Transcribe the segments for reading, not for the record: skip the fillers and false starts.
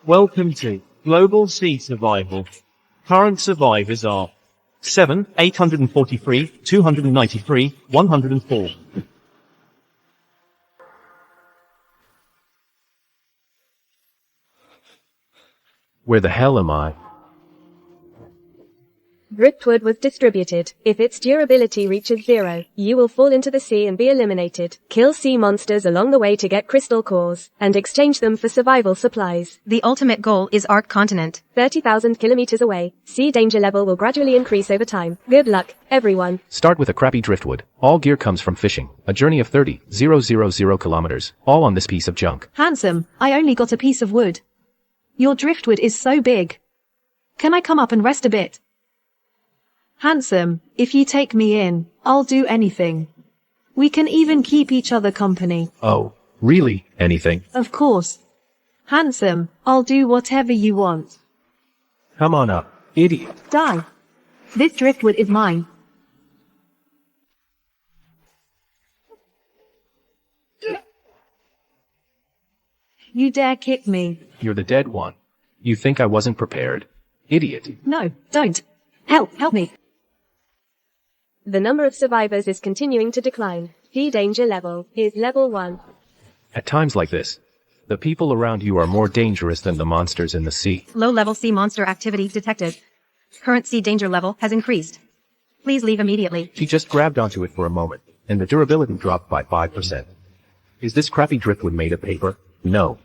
Welcome to Global Sea Survival. Current survivors are 7, 843, 293, 104. Where the hell am I? Driftwood was distributed. If its durability reaches 0, you will fall into the sea and be eliminated. Kill sea monsters along the way to get crystal cores, and exchange them for survival supplies. The ultimate goal is Ark Continent. 30,000 kilometers away. Sea danger level will gradually increase over time. Good luck, everyone. Start with a crappy driftwood. All gear comes from fishing. A journey of 30,000 kilometers. All on this piece of junk. Handsome, I only got a piece of wood. Your driftwood is so big. Can I come up and rest a bit? Handsome, if you take me in, I'll do anything. We can even keep each other company. Oh, really? Anything? Of course. Handsome, I'll do whatever you want. Come on up, idiot. Die. This driftwood is mine. You dare kick me? You're the dead one. You think I wasn't prepared? Idiot. No, don't. Help me. The number of survivors is continuing to decline. Sea danger level is level 1. At times like this, the people around you are more dangerous than the monsters in the sea. Low-level sea monster activity detected. Current sea danger level has increased. Please leave immediately. She just grabbed onto it for a moment, and the durability dropped by 5%. Is this crappy driftwood made of paper? No.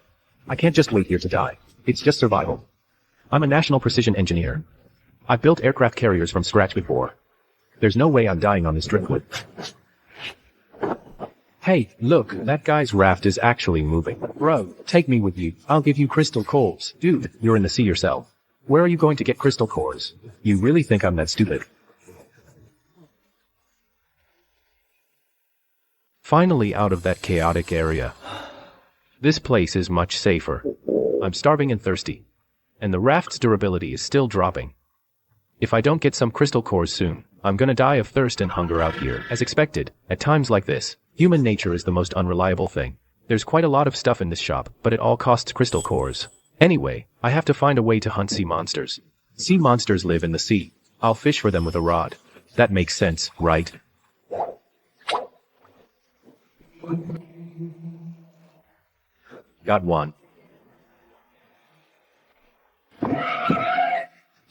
I can't just wait here to die. It's just survival. I'm a national precision engineer. I've built aircraft carriers from scratch before. There's no way I'm dying on this driftwood. Hey, look, that guy's raft is actually moving. Bro, take me with you. I'll give you crystal cores. Dude, you're in the sea yourself. Where are you going to get crystal cores? You really think I'm that stupid? Finally out of that chaotic area. This place is much safer. I'm starving and thirsty. And the raft's durability is still dropping. If I don't get some crystal cores soon, I'm gonna die of thirst and hunger out here. As expected, at times like this, human nature is the most unreliable thing. There's quite a lot of stuff in this shop, but it all costs crystal cores. Anyway, I have to find a way to hunt sea monsters. Sea monsters live in the sea. I'll fish for them with a rod. That makes sense, right? Got one.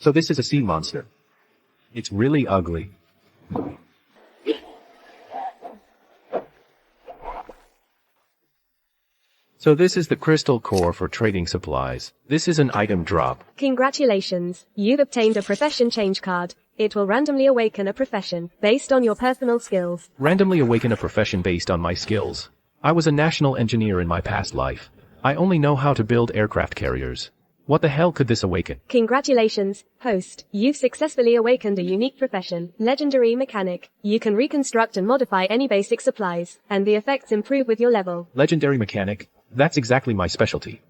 So this is a sea monster. It's really ugly. So this is the crystal core for trading supplies. This is an item drop. Congratulations, you've obtained a profession change card. It will randomly awaken a profession based on your personal skills. Randomly awaken a profession based on my skills. I was a national engineer in my past life. I only know how to build aircraft carriers. What the hell could this awaken? Congratulations, host. You've successfully awakened a unique profession, legendary mechanic. You can reconstruct and modify any basic supplies, and the effects improve with your level. Legendary mechanic? That's exactly my specialty.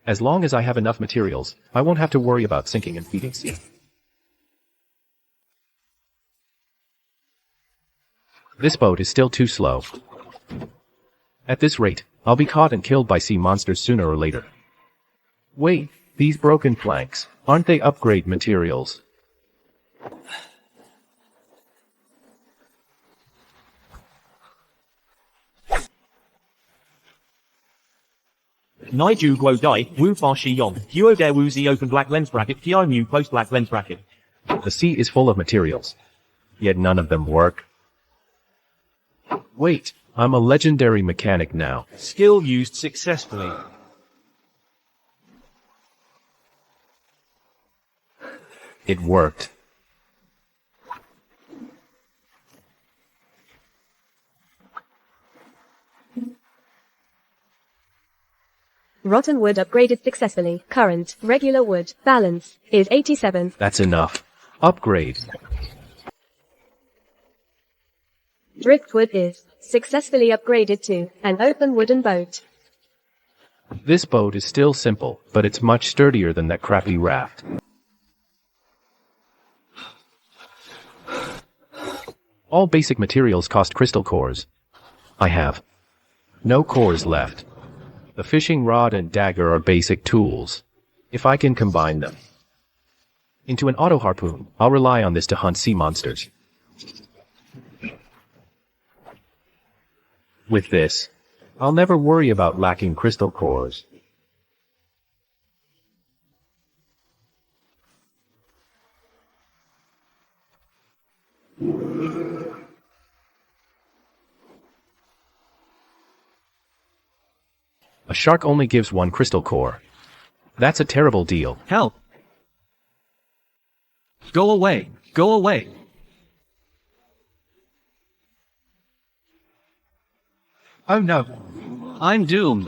As long as I have enough materials, I won't have to worry about sinking and feeding sea. This boat is still too slow. At this rate, I'll be caught and killed by sea monsters sooner or later. Wait, these broken planks, aren't they upgrade materials? Naiju Guo Dai, Wu Fa Shi Yong, Huo Der Wu Zi open black lens bracket, Ti Mu close black lens bracket. The sea is full of materials, yet none of them work. Wait, I'm a legendary mechanic now. Skill used successfully. It worked. Rotten wood upgraded successfully. Current, regular wood, balance, is 87. That's enough. Upgrade. Driftwood is successfully upgraded to an open wooden boat. This boat is still simple, but it's much sturdier than that crappy raft. All basic materials cost crystal cores. I have no cores left. The fishing rod and dagger are basic tools. If I can combine them into an auto harpoon, I'll rely on this to hunt sea monsters. With this, I'll never worry about lacking crystal cores. A shark only gives one crystal core. That's a terrible deal. Help! Go away! Go away! Oh no. I'm doomed.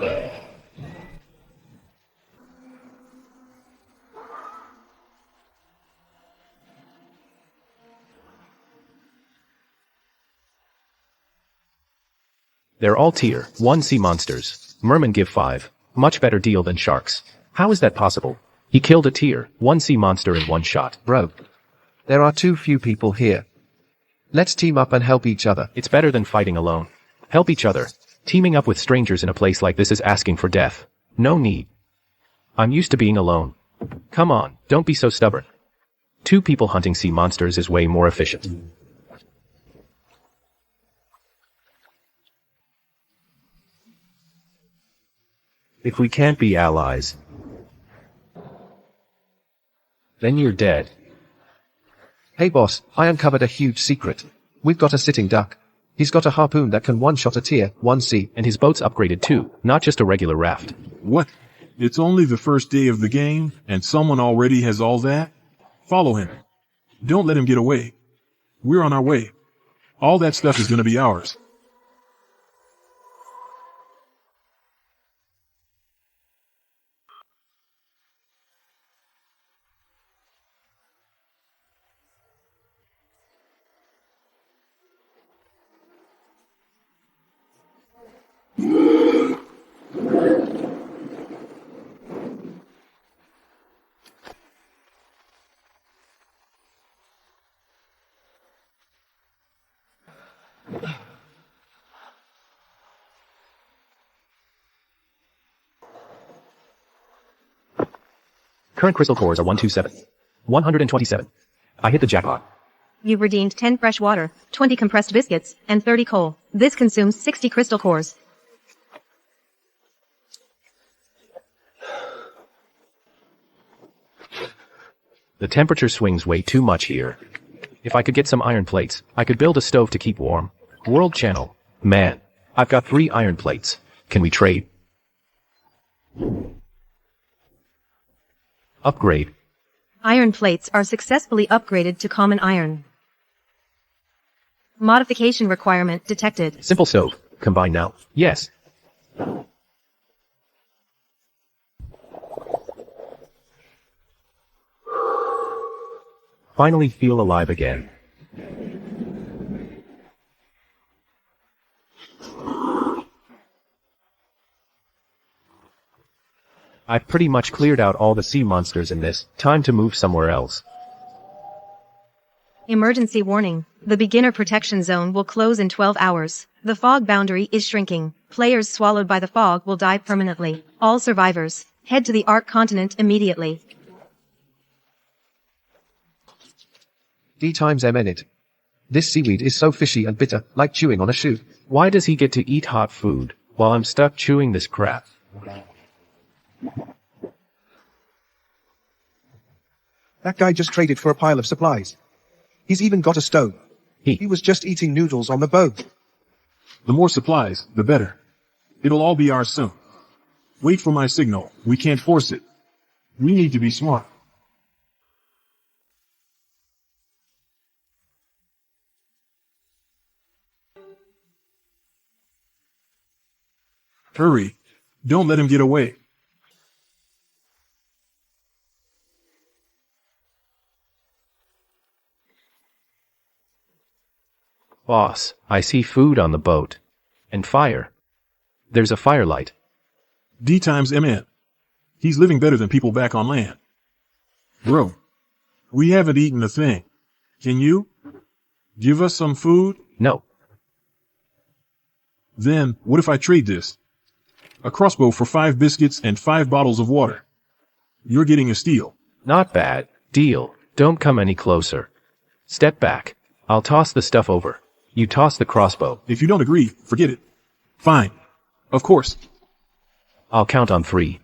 They're all tier 1 sea monsters. Mermen give 5. Much better deal than sharks. How is that possible? He killed a tier 1 sea monster in one shot. Bro. There are too few people here. Let's team up and help each other. It's better than fighting alone. Help each other. Teaming up with strangers in a place like this is asking for death. No need. I'm used to being alone. Come on, don't be so stubborn. 2 people hunting sea monsters is way more efficient. If we can't be allies, then you're dead. Hey boss, I uncovered a huge secret. We've got a sitting duck. He's got a harpoon that can one-shot a tier 1 sea. And his boat's upgraded too, not just a regular raft. What? It's only the first day of the game, and someone already has all that? Follow him. Don't let him get away. We're on our way. All that stuff is gonna be ours. Current crystal cores are 127. 127. I hit the jackpot. You've redeemed 10 fresh water, 20 compressed biscuits, and 30 coal. This consumes 60 crystal cores. The temperature swings way too much here. If I could get some iron plates, I could build a stove to keep warm. World channel. Man, I've got 3 iron plates. Can we trade? Upgrade. Iron plates are successfully upgraded to common iron. Modification requirement detected. Simple stove. Combine now. Yes. Finally feel alive again. I've pretty much cleared out all the sea monsters in this. Time to move somewhere else. Emergency warning. The beginner protection zone will close in 12 hours. The fog boundary is shrinking. Players swallowed by the fog will die permanently. All survivors, head to the Ark continent immediately. D times M in it. This seaweed is so fishy and bitter, like chewing on a shoe. Why does he get to eat hot food while I'm stuck chewing this crap? That guy just traded for a pile of supplies. He's even got a stove. He was just eating noodles on the boat. The more supplies, the better. It'll all be ours soon. Wait for my signal. We can't force it. We need to be smart. Hurry. Don't let him get away. Boss, I see food on the boat. And fire. There's a firelight. D times MN. He's living better than people back on land. Bro, we haven't eaten a thing. Can you give us some food? No. Then, what if I trade this? A crossbow for 5 biscuits and 5 bottles of water. You're getting a steal. Not bad. Deal. Don't come any closer. Step back. I'll toss the stuff over. You toss the crossbow. If you don't agree, forget it. Fine. Of course. I'll count on 3.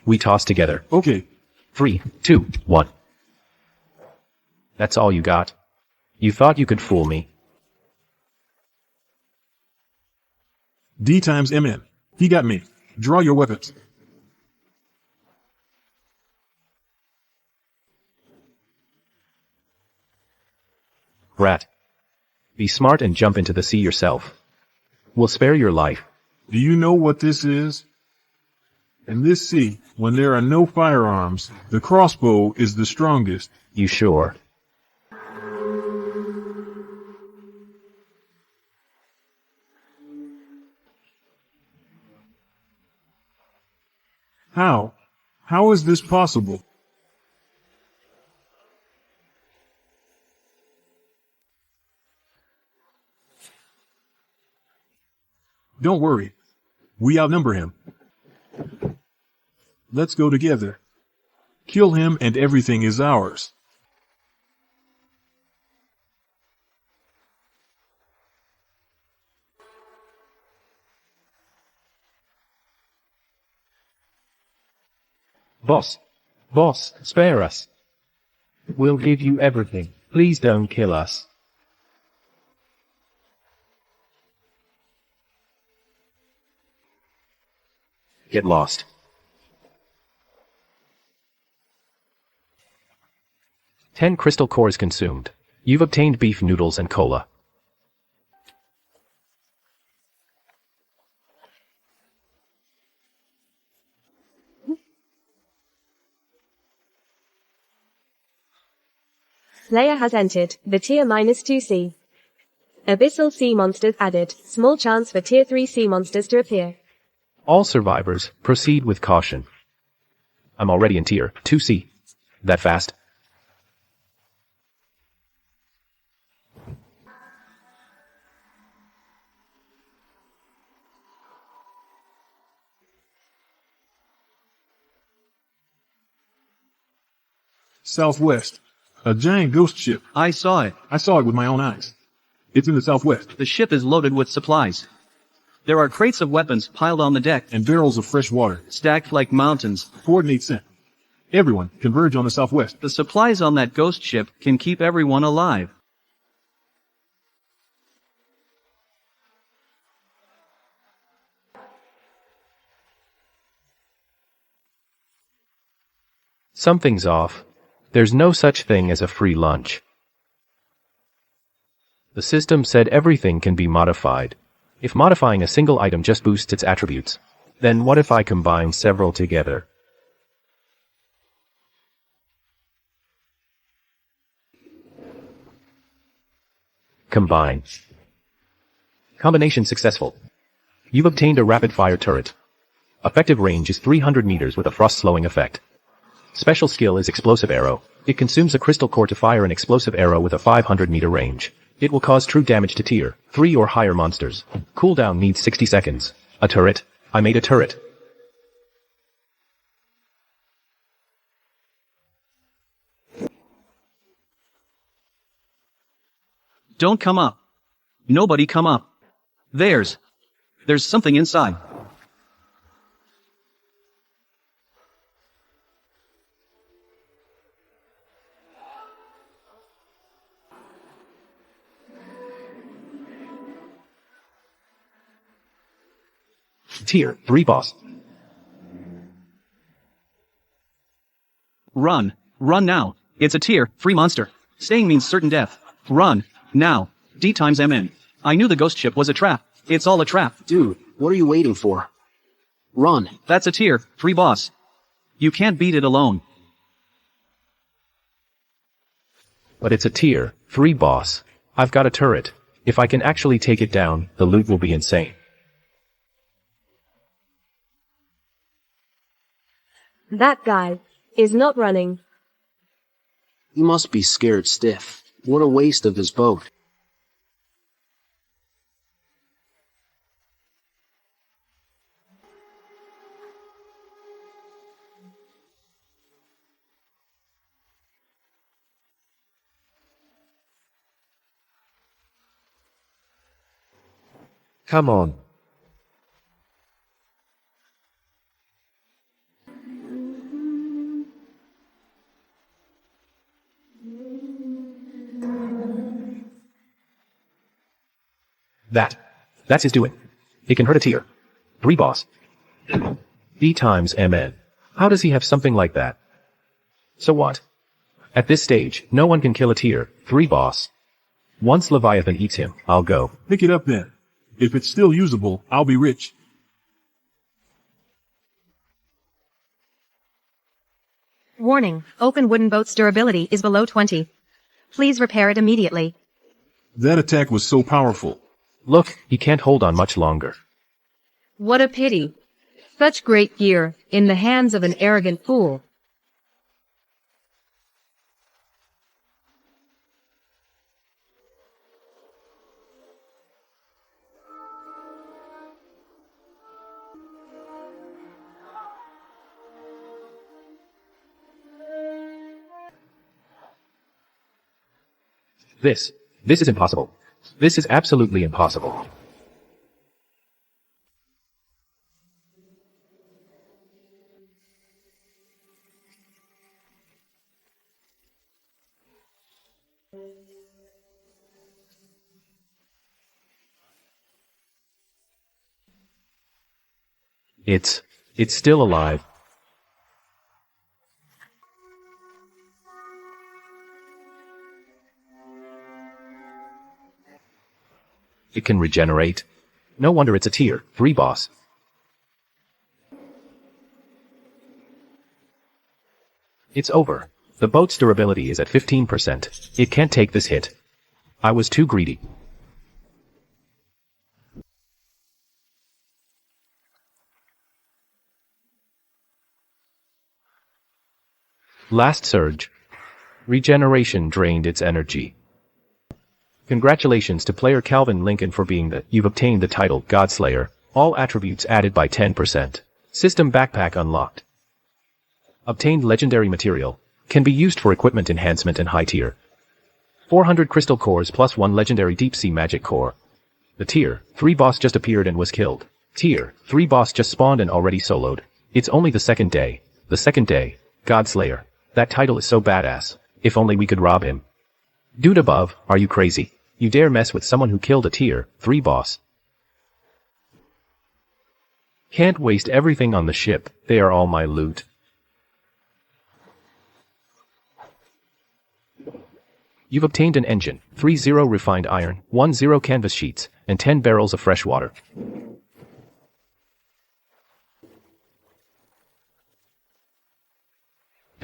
We toss together. Okay. 3, 2, 1. That's all you got? You thought you could fool me? D times MN. He got me. Draw your weapons. Rat. Be smart and jump into the sea yourself. We'll spare your life. Do you know what this is? In this sea, when there are no firearms, the crossbow is the strongest. You sure? How? How is this possible? Don't worry. We outnumber him. Let's go together. Kill him and everything is ours. Boss. Boss, spare us. We'll give you everything. Please don't kill us. Get lost. Ten crystal cores consumed. You've obtained beef noodles and cola. Player has entered the tier -2C. Abyssal sea monsters added. Small chance for tier 3 sea monsters to appear. All survivors, proceed with caution. I'm already in tier 2C. That fast? Southwest. A giant ghost ship. I saw it. I saw it with my own eyes. It's in the southwest. The ship is loaded with supplies. There are crates of weapons piled on the deck And barrels of fresh water. stacked like mountains. Coordinate sent. Everyone, converge on the southwest. The supplies on that ghost ship can keep everyone alive. Something's off. There's no such thing as a free lunch. The system said everything can be modified. If modifying a single item just boosts its attributes, then what if I combine several together? Combine. Combination successful. You've obtained a rapid-fire turret. Effective range is 300 meters with a frost-slowing effect. Special skill is Explosive Arrow. It consumes a crystal core to fire an explosive arrow with a 500-meter range. It will cause true damage to tier 3 or higher monsters. Cooldown needs 60 seconds. A turret. I made a turret. Don't come up. Nobody come up. There's something inside. Tier 3 boss. Run. Run now. It's a tier 3 monster. Staying means certain death. Run. Now. D times MN. I knew the ghost ship was a trap. It's all a trap. Dude, what are you waiting for? Run. That's a tier 3 boss. You can't beat it alone. But it's a tier 3 boss. I've got a turret. If I can actually take it down, the loot will be insane. That guy is not running. He must be scared stiff. What a waste of his boat. Come on. That's his doing. It can hurt a tier 3 boss. D times MN. How does he have something like that? So what? At this stage, no one can kill a tier 3 boss. Once Leviathan eats him, I'll go. Pick it up then. If it's still usable, I'll be rich. Warning, open wooden boat's durability is below 20. Please repair it immediately. That attack was so powerful. Look, he can't hold on much longer. What a pity. Such great gear, in the hands of an arrogant fool. This is impossible. This is absolutely impossible. It's still alive. It can regenerate. No wonder it's a tier 3 boss. It's over. The boat's durability is at 15%. It can't take this hit. I was too greedy. Last surge. Regeneration drained its energy. Congratulations to player Calvin Lincoln for you've obtained the title Godslayer. All attributes added by 10%. System backpack unlocked. Obtained legendary material. Can be used for equipment enhancement and high tier. 400 crystal cores plus 1 legendary deep sea magic core. The tier 3 boss just appeared and was killed. Tier 3 boss just spawned and already soloed. It's only the second day. The second day. Godslayer. That title is so badass. If only we could rob him. Dude above, are you crazy? You dare mess with someone who killed a tier 3 boss? Can't waste everything on the ship. They are all my loot. You've obtained an engine, 30 refined iron, 10 canvas sheets, and 10 barrels of fresh water.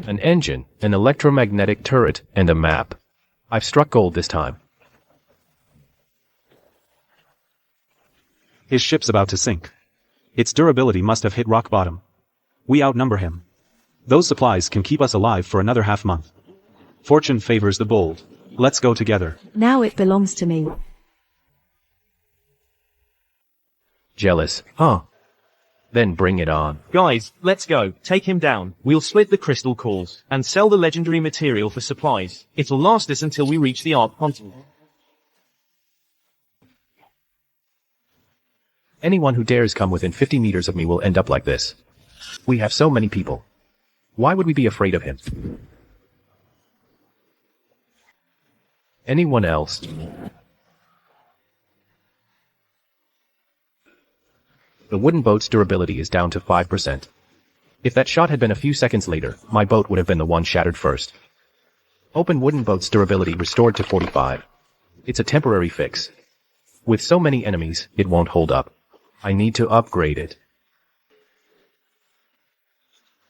An engine, an electromagnetic turret, and a map. I've struck gold this time. His ship's about to sink. Its durability must have hit rock bottom. We outnumber him. Those supplies can keep us alive for another half month. Fortune favors the bold. Let's go together. Now it belongs to me. Jealous, huh? Then bring it on. Guys, let's go. Take him down. We'll split the crystal cores and sell the legendary material for supplies. It'll last us until we reach the Ark continent. Anyone who dares come within 50 meters of me will end up like this. We have so many people. Why would we be afraid of him? Anyone else? The wooden boat's durability is down to 5%. If that shot had been a few seconds later, my boat would have been the one shattered first. Open wooden boat's durability restored to 45. It's a temporary fix. With so many enemies, it won't hold up. I need to upgrade it.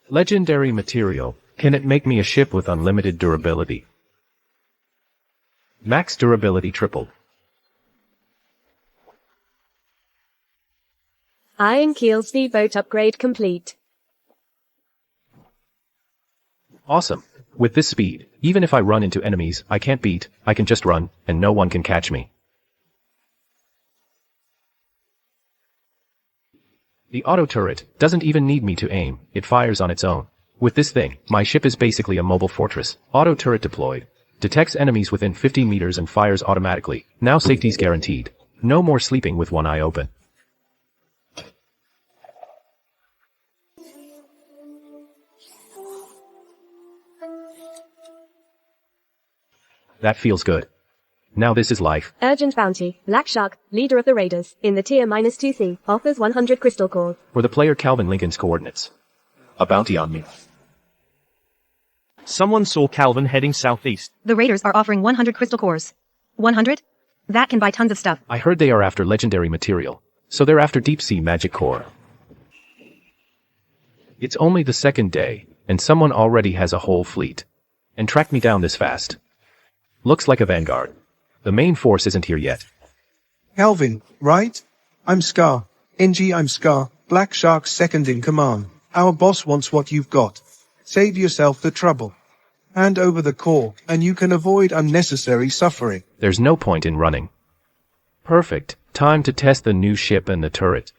Legendary material. Can it make me a ship with unlimited durability? Max durability tripled. Iron keel speedboat upgrade complete. Awesome. With this speed, even if I run into enemies I can't beat, I can just run, and no one can catch me. The auto turret doesn't even need me to aim, it fires on its own. With this thing, my ship is basically a mobile fortress. Auto turret deployed. Detects enemies within 50 meters and fires automatically. Now safety's guaranteed. No more sleeping with one eye open. That feels good. Now this is life. Urgent bounty. Black Shark, leader of the raiders, in the tier -2C, offers 100 crystal cores. For the player Calvin Lincoln's coordinates. A bounty on me. Someone saw Calvin heading southeast. The raiders are offering 100 crystal cores. 100? That can buy tons of stuff. I heard they are after legendary material, so they're after deep sea magic core. It's only the second day, and someone already has a whole fleet. And tracked me down this fast. Looks like a vanguard. The main force isn't here yet. Calvin, right? I'm Scar. NG, I'm Scar. Black Shark's second in command. Our boss wants what you've got. Save yourself the trouble. Hand over the core, and you can avoid unnecessary suffering. There's no point in running. Perfect. Time to test the new ship and the turret.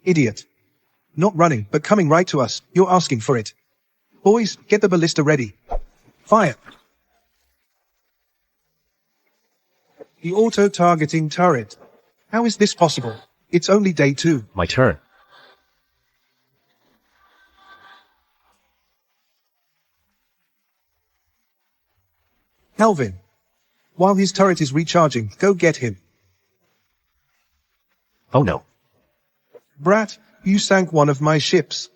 Idiot. Not running, but coming right to us. You're asking for it. Boys, get the ballista ready. Fire. The auto-targeting turret. How is this possible? It's only day 2. My turn. Calvin. While his turret is recharging, go get him. Oh no. Brat, you sank one of my ships.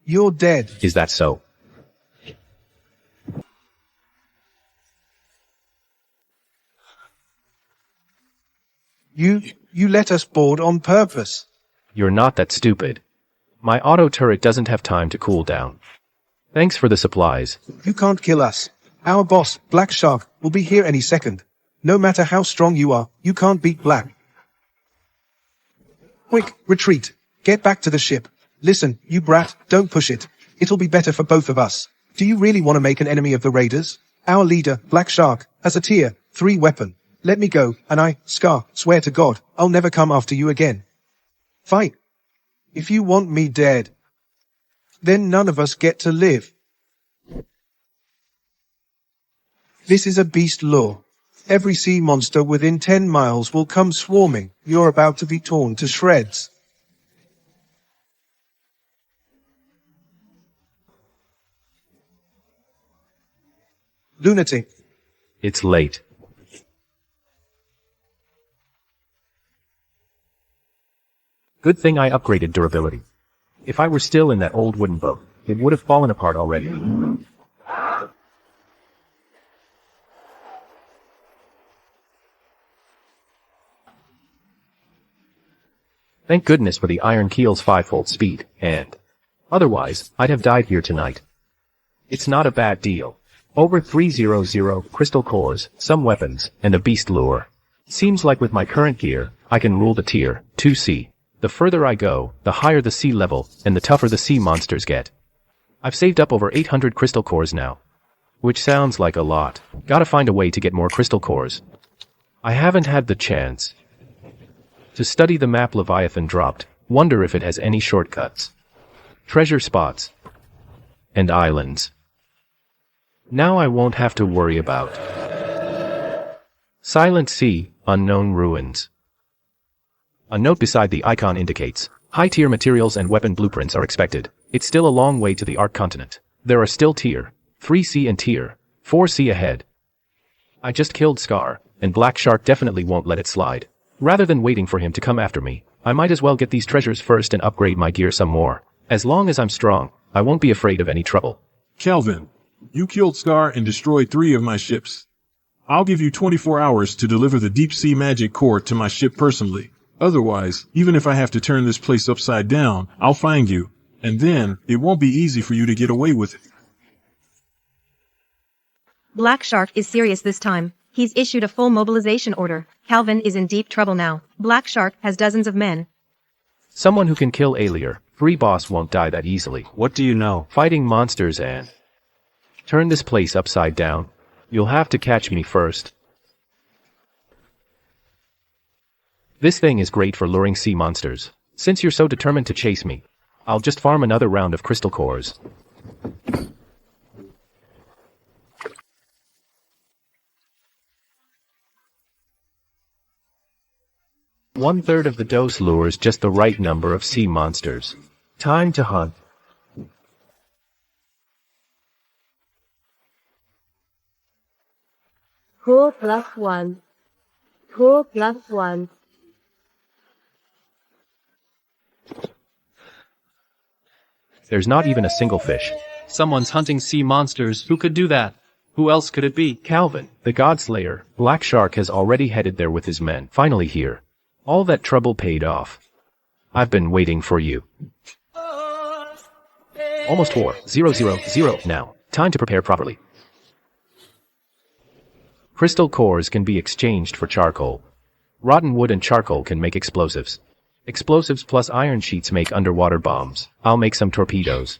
You're dead. Is that so? You let us board on purpose. You're not that stupid. My auto turret doesn't have time to cool down. Thanks for the supplies. You can't kill us. Our boss, Black Shark, will be here any second. No matter how strong you are, you can't beat Black. Quick, retreat. Get back to the ship. Listen, you brat, don't push it. It'll be better for both of us. Do you really want to make an enemy of the raiders? Our leader, Black Shark, has a tier 3 weapon. Let me go, and I, Scar, swear to God, I'll never come after you again. Fight. If you want me dead, then none of us get to live. This is a beast law. Every sea monster within 10 miles will come swarming. You're about to be torn to shreds. Lunatic. It's late. Good thing I upgraded durability. If I were still in that old wooden boat, it would have fallen apart already. Thank goodness for the iron keel's 5-fold speed, and otherwise, I'd have died here tonight. It's not a bad deal. Over 300 crystal cores, some weapons, and a beast lure. Seems like with my current gear, I can rule the tier 2C. The further I go, the higher the sea level, and the tougher the sea monsters get. I've saved up over 800 crystal cores now. Which sounds like a lot. Gotta find a way to get more crystal cores. I haven't had the chance to study the map Leviathan dropped. Wonder if it has any shortcuts. Treasure spots. And islands. Now I won't have to worry about Silent Sea, unknown ruins. A note beside the icon indicates, high-tier materials and weapon blueprints are expected. It's still a long way to the Ark continent. There are still tier 3C and tier 4C ahead. I just killed Scar, and Black Shark definitely won't let it slide. Rather than waiting for him to come after me, I might as well get these treasures first and upgrade my gear some more. As long as I'm strong, I won't be afraid of any trouble. Calvin, you killed Scar and destroyed 3 of my ships. I'll give you 24 hours to deliver the deep sea magic core to my ship personally. Otherwise, even if I have to turn this place upside down, I'll find you, and then it won't be easy for you to get away with it. Black Shark is serious this time. He's issued a full mobilization order. Calvin is in deep trouble now. Black Shark has dozens of men. Someone who can kill Alier. Free boss won't die that easily. What do you know? Fighting monsters and turn this place upside down. You'll have to catch me first. This thing is great for luring sea monsters. Since you're so determined to chase me, I'll just farm another round of crystal cores. 1/3 of the dose lures just the right number of sea monsters. Time to hunt. Poor +1. Poor +1. There's not even a single fish. Someone's hunting sea monsters. Who could do that? Who else could it be? Calvin, the Godslayer. Black Shark has already headed there with his men. Finally here. All that trouble paid off. I've been waiting for you. Almost 4,000 now. Time to prepare properly. Crystal cores can be exchanged for charcoal. Rotten wood and charcoal can make explosives. Explosives plus iron sheets make underwater bombs. I'll make some torpedoes.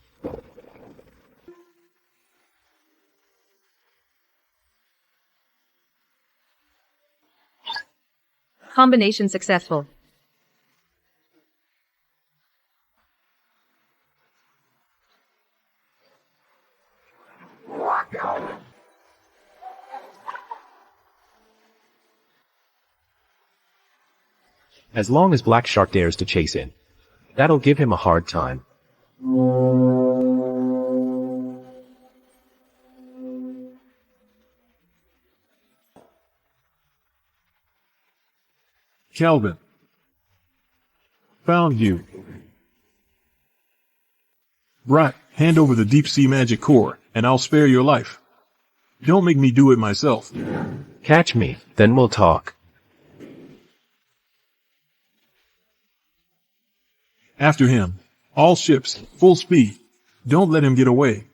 Combination successful. As long as Black Shark dares to chase in. That'll give him a hard time. Calvin. Found you. Brat, hand over the deep sea magic core, and I'll spare your life. Don't make me do it myself. Catch me, then we'll talk. After him. All ships, full speed. Don't let him get away.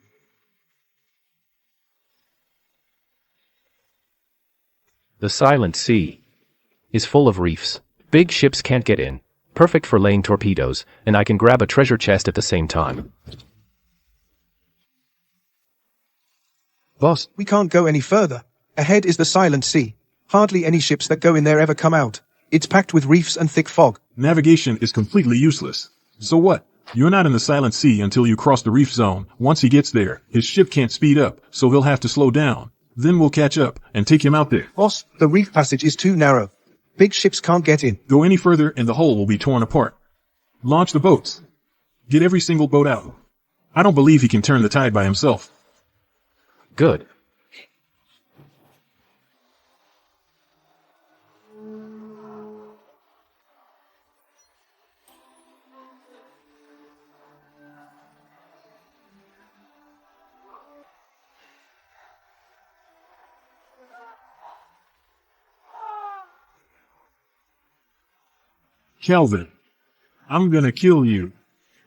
The Silent Sea is full of reefs. Big ships can't get in. Perfect for laying torpedoes, and I can grab a treasure chest at the same time. Boss, we can't go any further. Ahead is the Silent Sea. Hardly any ships that go in there ever come out. It's packed with reefs and thick fog. Navigation is completely useless. So what? You're not in the Silent Sea until you cross the reef zone. Once he gets there, his ship can't speed up, so he'll have to slow down. Then we'll catch up and take him out there. Boss, the reef passage is too narrow. Big ships can't get in. Go any further and the hull will be torn apart. Launch the boats. Get every single boat out. I don't believe he can turn the tide by himself. Good. Calvin, I'm gonna kill you.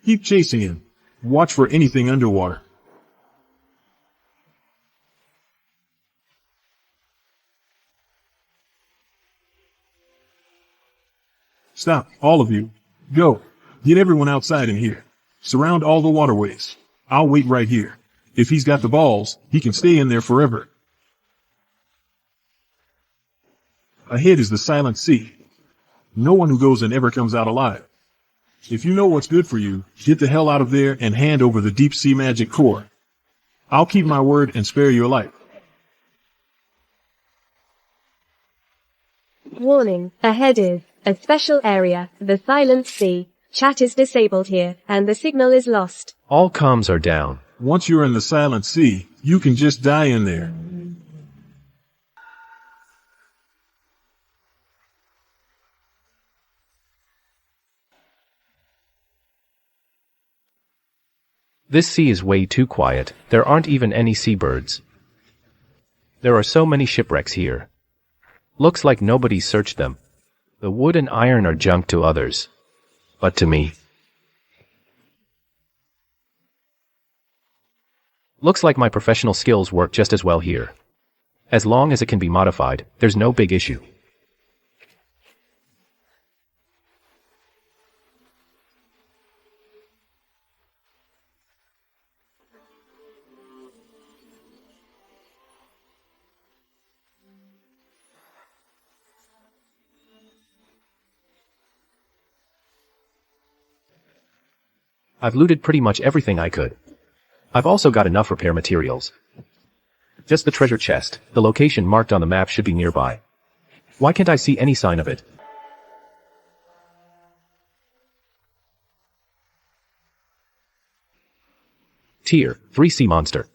Keep chasing him. Watch for anything underwater. Stop, all of you. Go. Get everyone outside in here. Surround all the waterways. I'll wait right here. If he's got the balls, he can stay in there forever. Ahead is the Silent Sea. No one who goes in ever comes out alive. If you know what's good for you, get the hell out of there and hand over the deep sea magic core. I'll keep my word and spare your life. Warning, ahead is a special area, the Silent Sea. Chat is disabled here, and the signal is lost. All comms are down. Once you're in the Silent Sea, you can just die in there. This sea is way too quiet. There aren't even any seabirds. There are so many shipwrecks here. Looks like nobody searched them. The wood and iron are junk to others. But to me. Looks like my professional skills work just as well here. As long as it can be modified, there's no big issue. I've looted pretty much everything I could. I've also got enough repair materials. Just the treasure chest. The location marked on the map should be nearby. Why can't I see any sign of it? Tier 3 sea monster.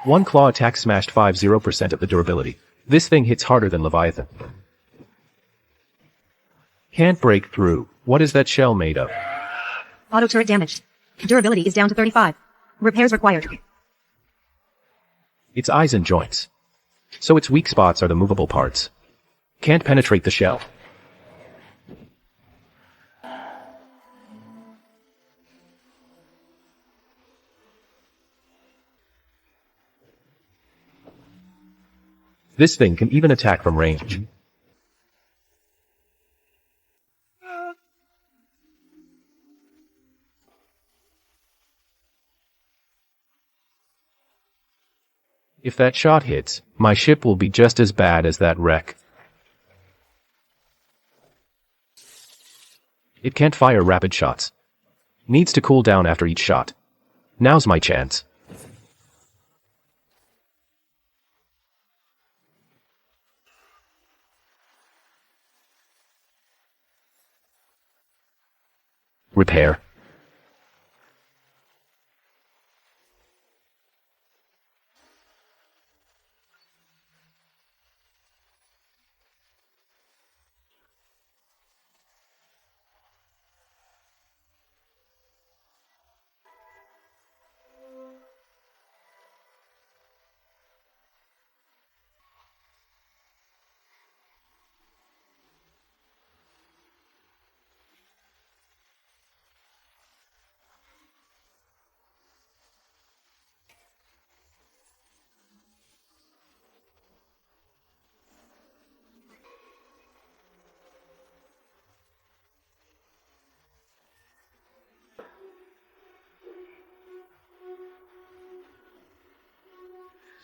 One claw attack smashed 50% of the durability. This thing hits harder than Leviathan. Can't break through. What is that shell made of? Auto turret damage. Durability is down to 35. Repairs required. Its eyes and joints. So its weak spots are the movable parts. Can't penetrate the shell. This thing can even attack from range. If that shot hits, my ship will be just as bad as that wreck. It can't fire rapid shots. Needs to cool down after each shot. Now's my chance. Repair.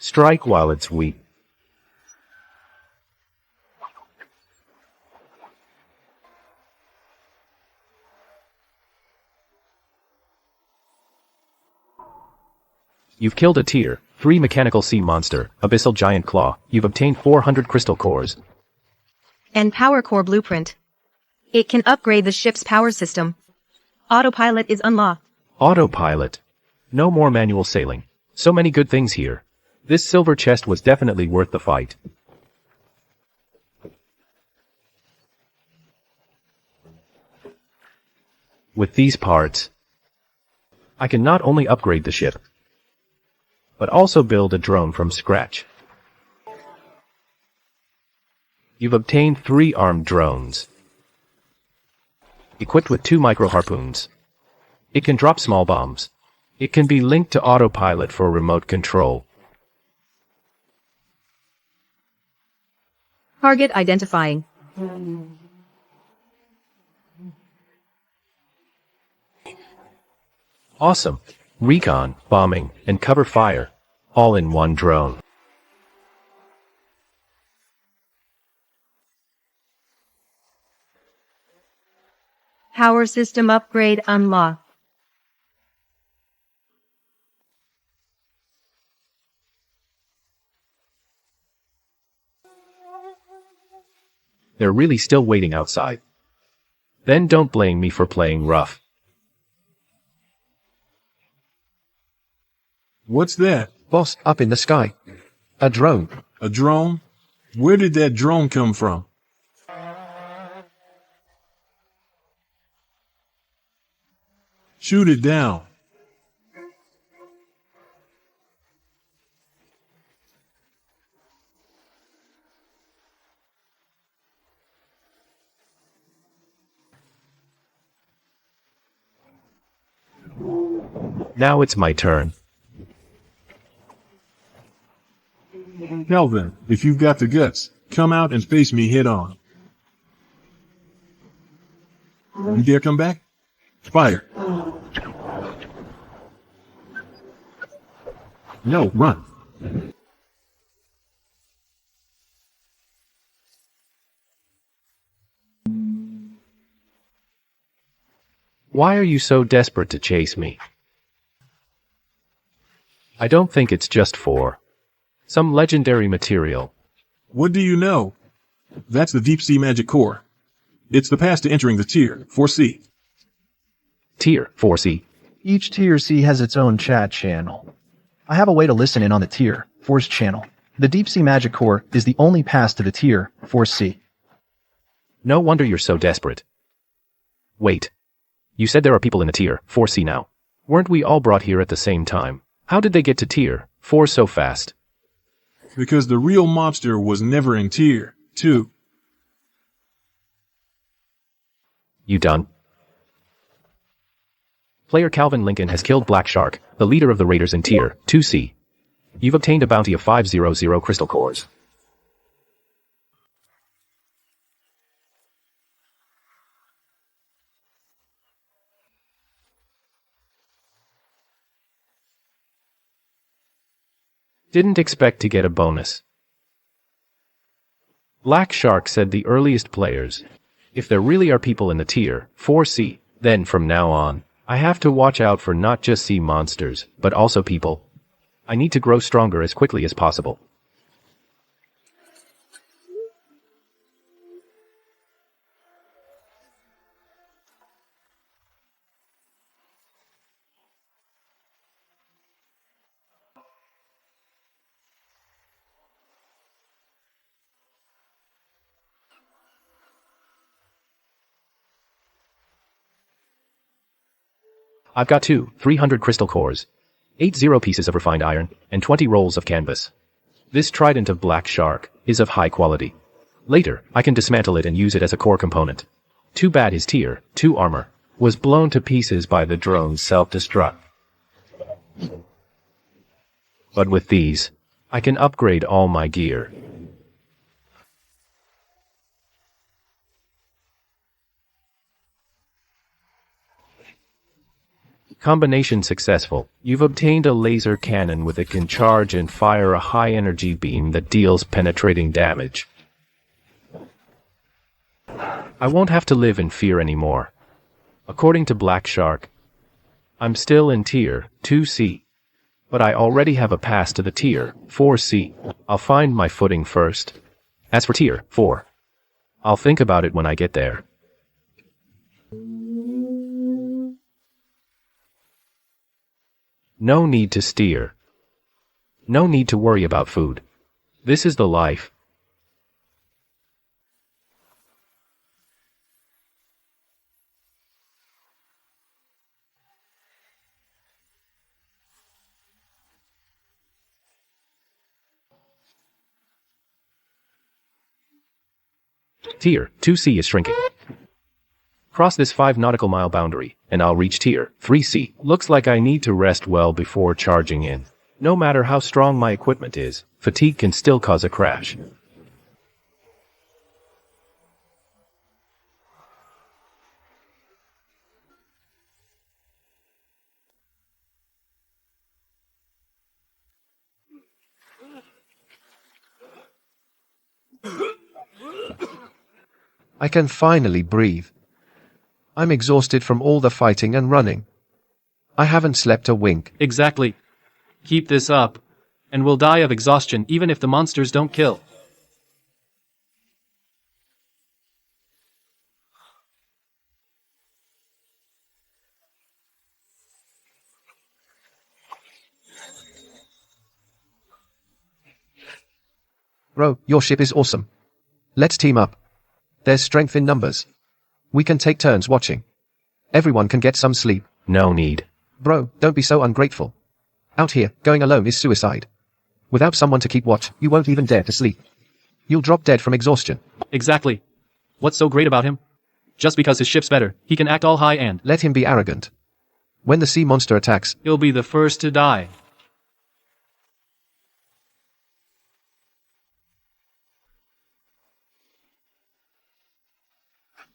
Strike while it's weak. You've killed a tier 3 mechanical sea monster, abyssal giant claw. You've obtained 400 crystal cores. And power core blueprint. It can upgrade the ship's power system. Autopilot is unlocked. Autopilot. No more manual sailing. So many good things here. This silver chest was definitely worth the fight. With these parts, I can not only upgrade the ship, but also build a drone from scratch. You've obtained 3 armed drones, equipped with 2 micro harpoons. It can drop small bombs. It can be linked to autopilot for remote control. Target identifying. Awesome. Recon, bombing, and cover fire, all in one drone. Power system upgrade unlocked. They're really still waiting outside. Then don't blame me for playing rough. What's that? Boss, up in the sky. A drone. A drone? Where did that drone come from? Shoot it down. Now it's my turn. Kelvin, if you've got the guts, come out and face me head on. You dare come back? Fire. No, run. Why are you so desperate to chase me? I don't think it's just for some legendary material. What do you know? That's the deep sea magic core. It's the pass to entering the tier 4C. Tier 4C. Each tier C has its own chat channel. I have a way to listen in on the tier 4's channel. The Deep Sea Magic Core is the only pass to the tier 4C. No wonder you're so desperate. Wait. You said there are people in the tier 4C now. Weren't we all brought here at the same time? How did they get to tier 4 so fast? Because the real mobster was never in tier 2. You done? Player Calvin Lincoln has killed Black Shark, the leader of the raiders in tier 2C. You've obtained a bounty of 500 crystal cores. Didn't expect to get a bonus. Black Shark said the earliest players. If there really are people in the tier 4C, then from now on, I have to watch out for not just sea monsters, but also people. I need to grow stronger as quickly as possible. I've got 300 crystal cores, 80 pieces of refined iron, and 20 rolls of canvas. This trident of Black Shark is of high quality. Later, I can dismantle it and use it as a core component. Too bad his tier 2 armor was blown to pieces by the drone's self-destruct. But with these, I can upgrade all my gear. Combination successful. You've obtained a laser cannon with it can charge and fire a high-energy beam that deals penetrating damage. I won't have to live in fear anymore. According to Black Shark, I'm still in tier 2C, but I already have a pass to the tier 4C. I'll find my footing first. As for tier 4, I'll think about it when I get there. No need to steer. No need to worry about food. This is the life. Tier 2C is shrinking. Cross this 5 nautical mile boundary, and I'll reach tier 3C. Looks like I need to rest well before charging in. No matter how strong my equipment is, fatigue can still cause a crash. I can finally breathe. I'm exhausted from all the fighting and running. I haven't slept a wink. Exactly. Keep this up, and we'll die of exhaustion even if the monsters don't kill. Bro, your ship is awesome. Let's team up. There's strength in numbers. We can take turns watching. Everyone can get some sleep. No need. Bro, don't be so ungrateful. Out here, going alone is suicide. Without someone to keep watch, you won't even dare to sleep. You'll drop dead from exhaustion. Exactly. What's so great about him? Just because his ship's better, he can act all high and... Let him be arrogant. When the sea monster attacks, he'll be the first to die.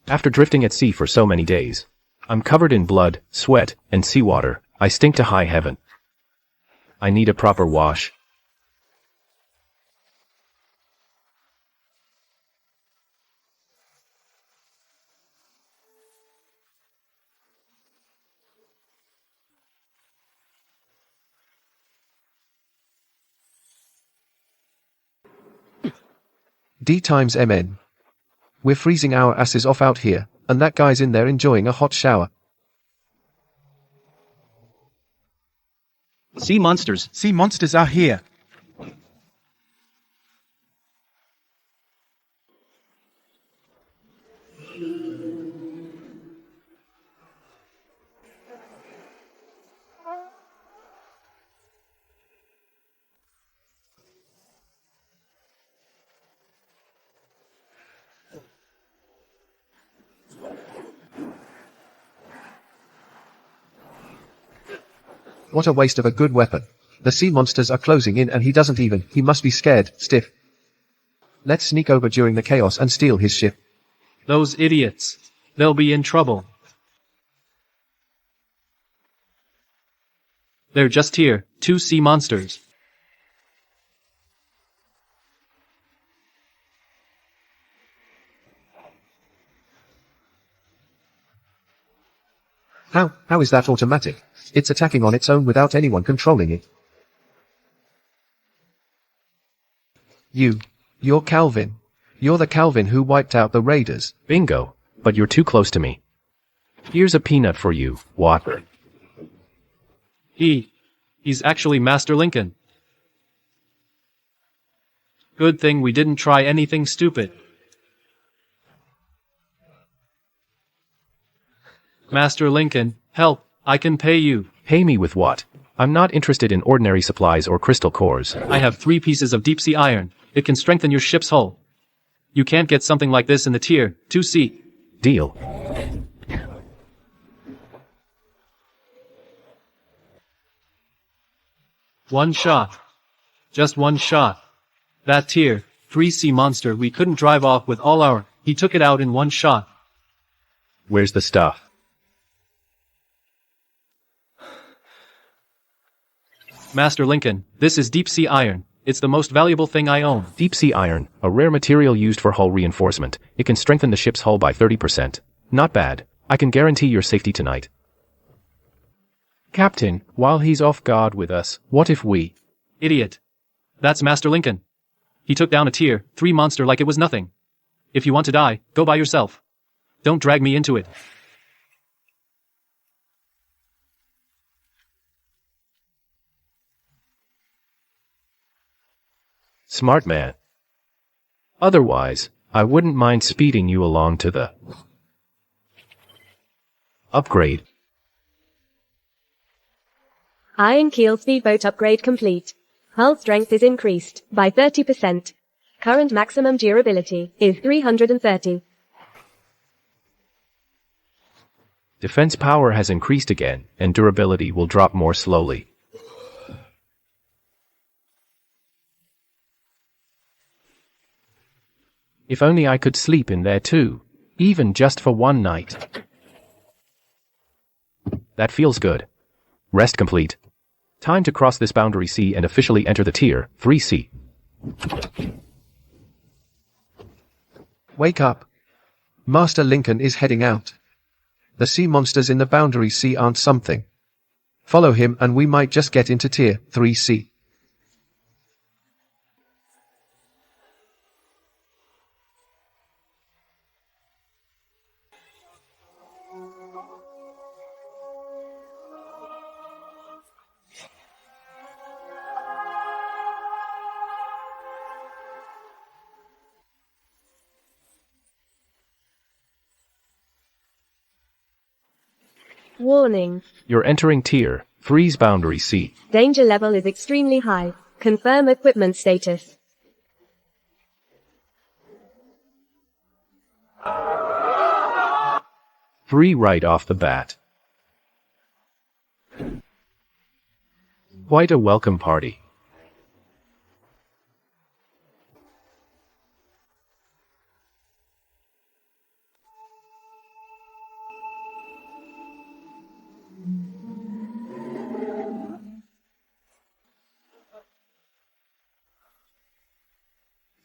After drifting at sea for so many days, I'm covered in blood, sweat, and seawater. I stink to high heaven. I need a proper wash. D times MN. We're freezing our asses off out here, and that guy's in there enjoying a hot shower. Sea monsters. Sea monsters are here. What a waste of a good weapon. The sea monsters are closing in and he must be scared, stiff. Let's sneak over during the chaos and steal his ship. Those idiots. They'll be in trouble. They're just here, 2 sea monsters. How is that automatic? It's attacking on its own without anyone controlling it. You're Calvin. You're the Calvin who wiped out the raiders. Bingo, but you're too close to me. Here's a peanut for you, Walker. He's actually Master Lincoln. Good thing we didn't try anything stupid. Master Lincoln, help, I can pay you. Pay me with what? I'm not interested in ordinary supplies or crystal cores. I have 3 pieces of deep-sea iron. It can strengthen your ship's hull. You can't get something like this in the Tier 2C. Deal. One shot. Just one shot. That Tier 3C monster we couldn't drive off with all our... He took it out in one shot. Where's the stuff? Master Lincoln, this is deep-sea iron. It's the most valuable thing I own. Deep-sea iron, a rare material used for hull reinforcement. It can strengthen the ship's hull by 30%. Not bad. I can guarantee your safety tonight. Captain, while he's off guard with us, what if we... Idiot. That's Master Lincoln. He took down a Tier 3 monster like it was nothing. If you want to die, go by yourself. Don't drag me into it. Smart man. Otherwise, I wouldn't mind speeding you along to the upgrade. Iron keel speedboat upgrade complete. Hull strength is increased by 30%. Current maximum durability is 330. Defense power has increased again, and durability will drop more slowly. If only I could sleep in there too, even just for one night. That feels good. Rest complete. Time to cross this boundary C and officially enter the Tier 3C. Wake up. Master Lincoln is heading out. The sea monsters in the boundary C aren't something. Follow him and we might just get into Tier 3C. Warning. You're entering Tier 3's boundary C. Danger level is extremely high. Confirm equipment status. Three right off the bat. Quite a welcome party.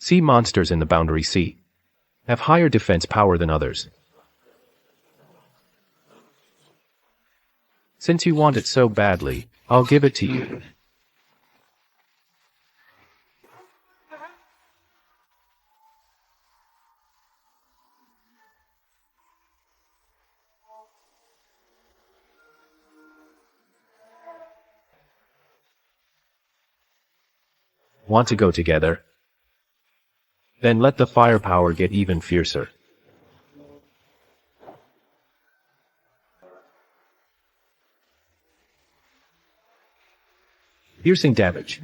Sea monsters in the boundary sea have higher defense power than others. Since you want it so badly, I'll give it to you. Want to go together? Then let the firepower get even fiercer. Piercing damage.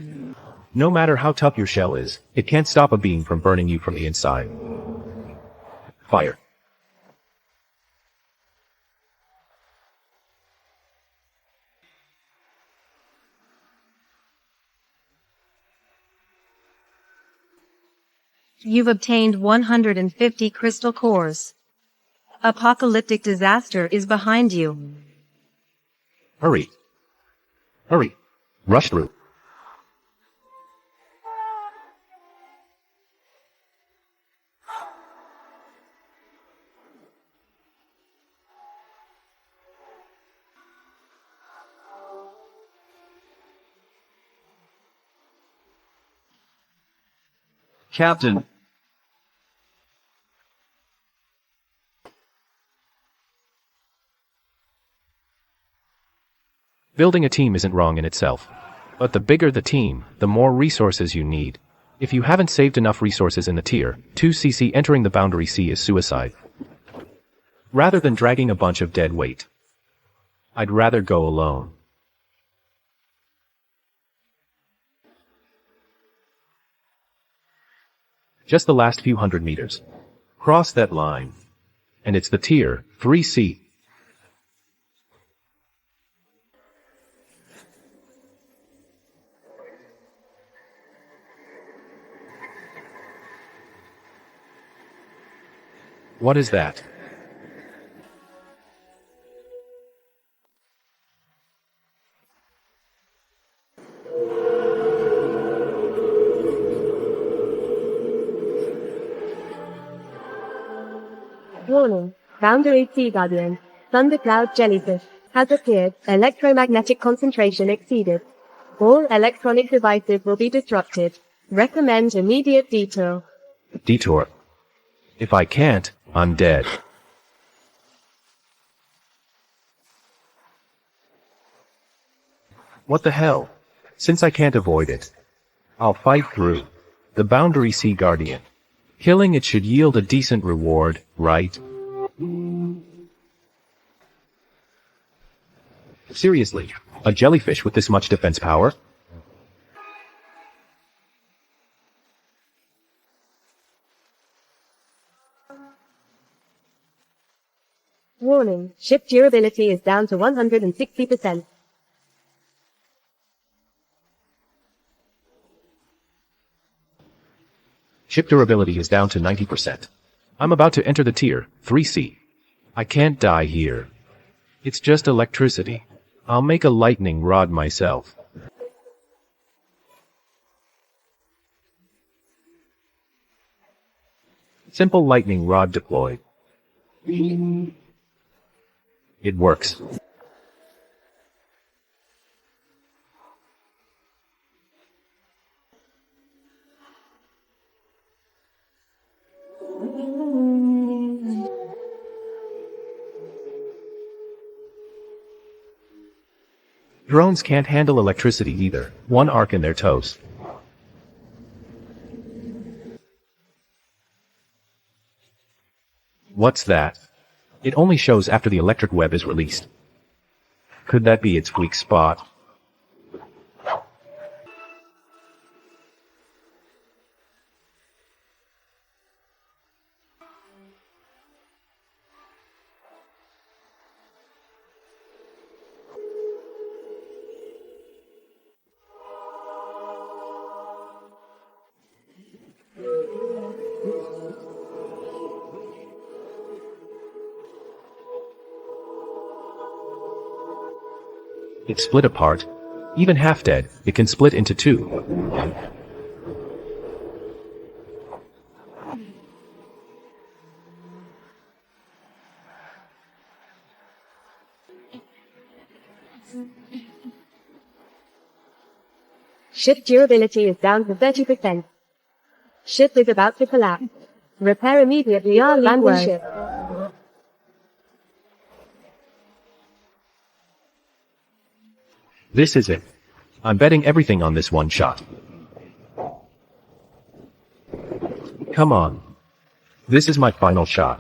No matter how tough your shell is, it can't stop a beam from burning you from the inside. Fire. You've obtained 150 crystal cores. Apocalyptic disaster is behind you. Hurry. Hurry. Rush through. Captain. Building a team isn't wrong in itself. But the bigger the team, the more resources you need. If you haven't saved enough resources in the tier 2cc, entering the boundary sea is suicide. Rather than dragging a bunch of dead weight, I'd rather go alone. Just the last few hundred meters. Cross that line. And it's the tier 3C. What is that? Warning. Boundary Sea Guardian. Thundercloud jellyfish. Has appeared. Electromagnetic concentration exceeded. All electronic devices will be disrupted. Recommend immediate detour. Detour. If I can't, I'm dead. What the hell? Since I can't avoid it, I'll fight through. The Boundary Sea Guardian. Killing it should yield a decent reward, right? Seriously, a jellyfish with this much defense power? Warning. Ship durability is down to 160%. Ship durability is down to 90%. I'm about to enter the tier 3C. I can't die here. It's just electricity. I'll make a lightning rod myself. Simple lightning rod deployed. It works. Drones can't handle electricity either. One arc in their toes. What's that? It only shows after the electric web is released. Could that be its weak spot? It split apart. Even half dead, it can split into two. Ship durability is down to 30%. Ship is about to collapse. Repair immediately or abandon ship. This is it. I'm betting everything on this one shot. Come on. This is my final shot.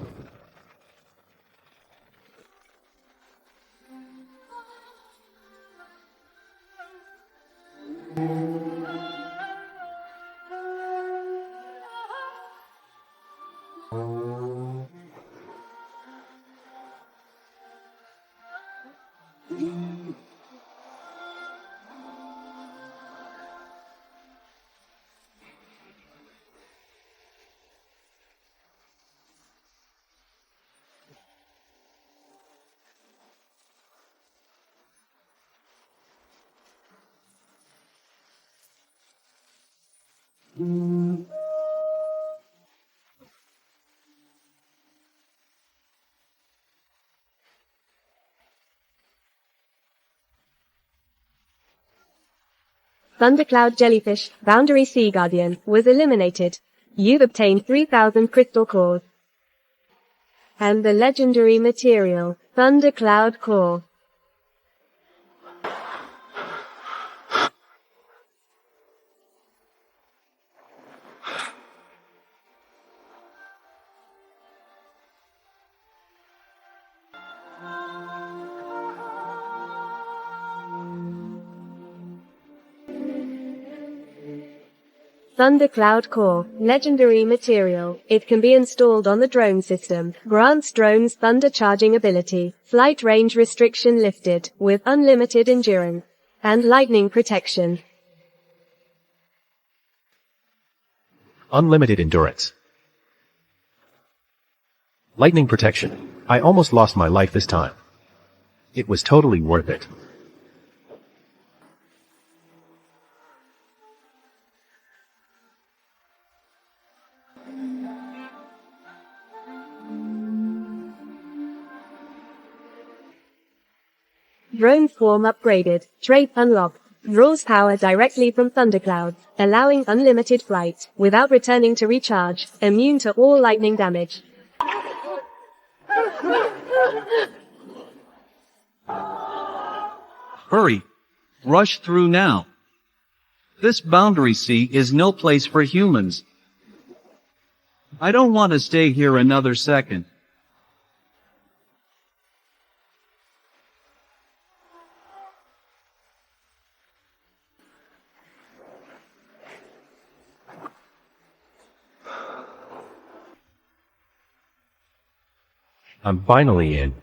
Thundercloud Jellyfish, Boundary Sea Guardian, was eliminated. You've obtained 3,000 crystal cores. And the legendary material, Thundercloud Core. Thundercloud Core, legendary material. It can be installed on the drone system. Grants drones thunder charging ability, flight range restriction lifted, with unlimited endurance, and lightning protection. Unlimited endurance. Lightning protection. I almost lost my life this time. It was totally worth it. Drone form upgraded, trait unlocked, draws power directly from thunderclouds, allowing unlimited flight, without returning to recharge, immune to all lightning damage. Hurry! Rush through now. This boundary sea is no place for humans. I don't want to stay here another second. I'm finally in.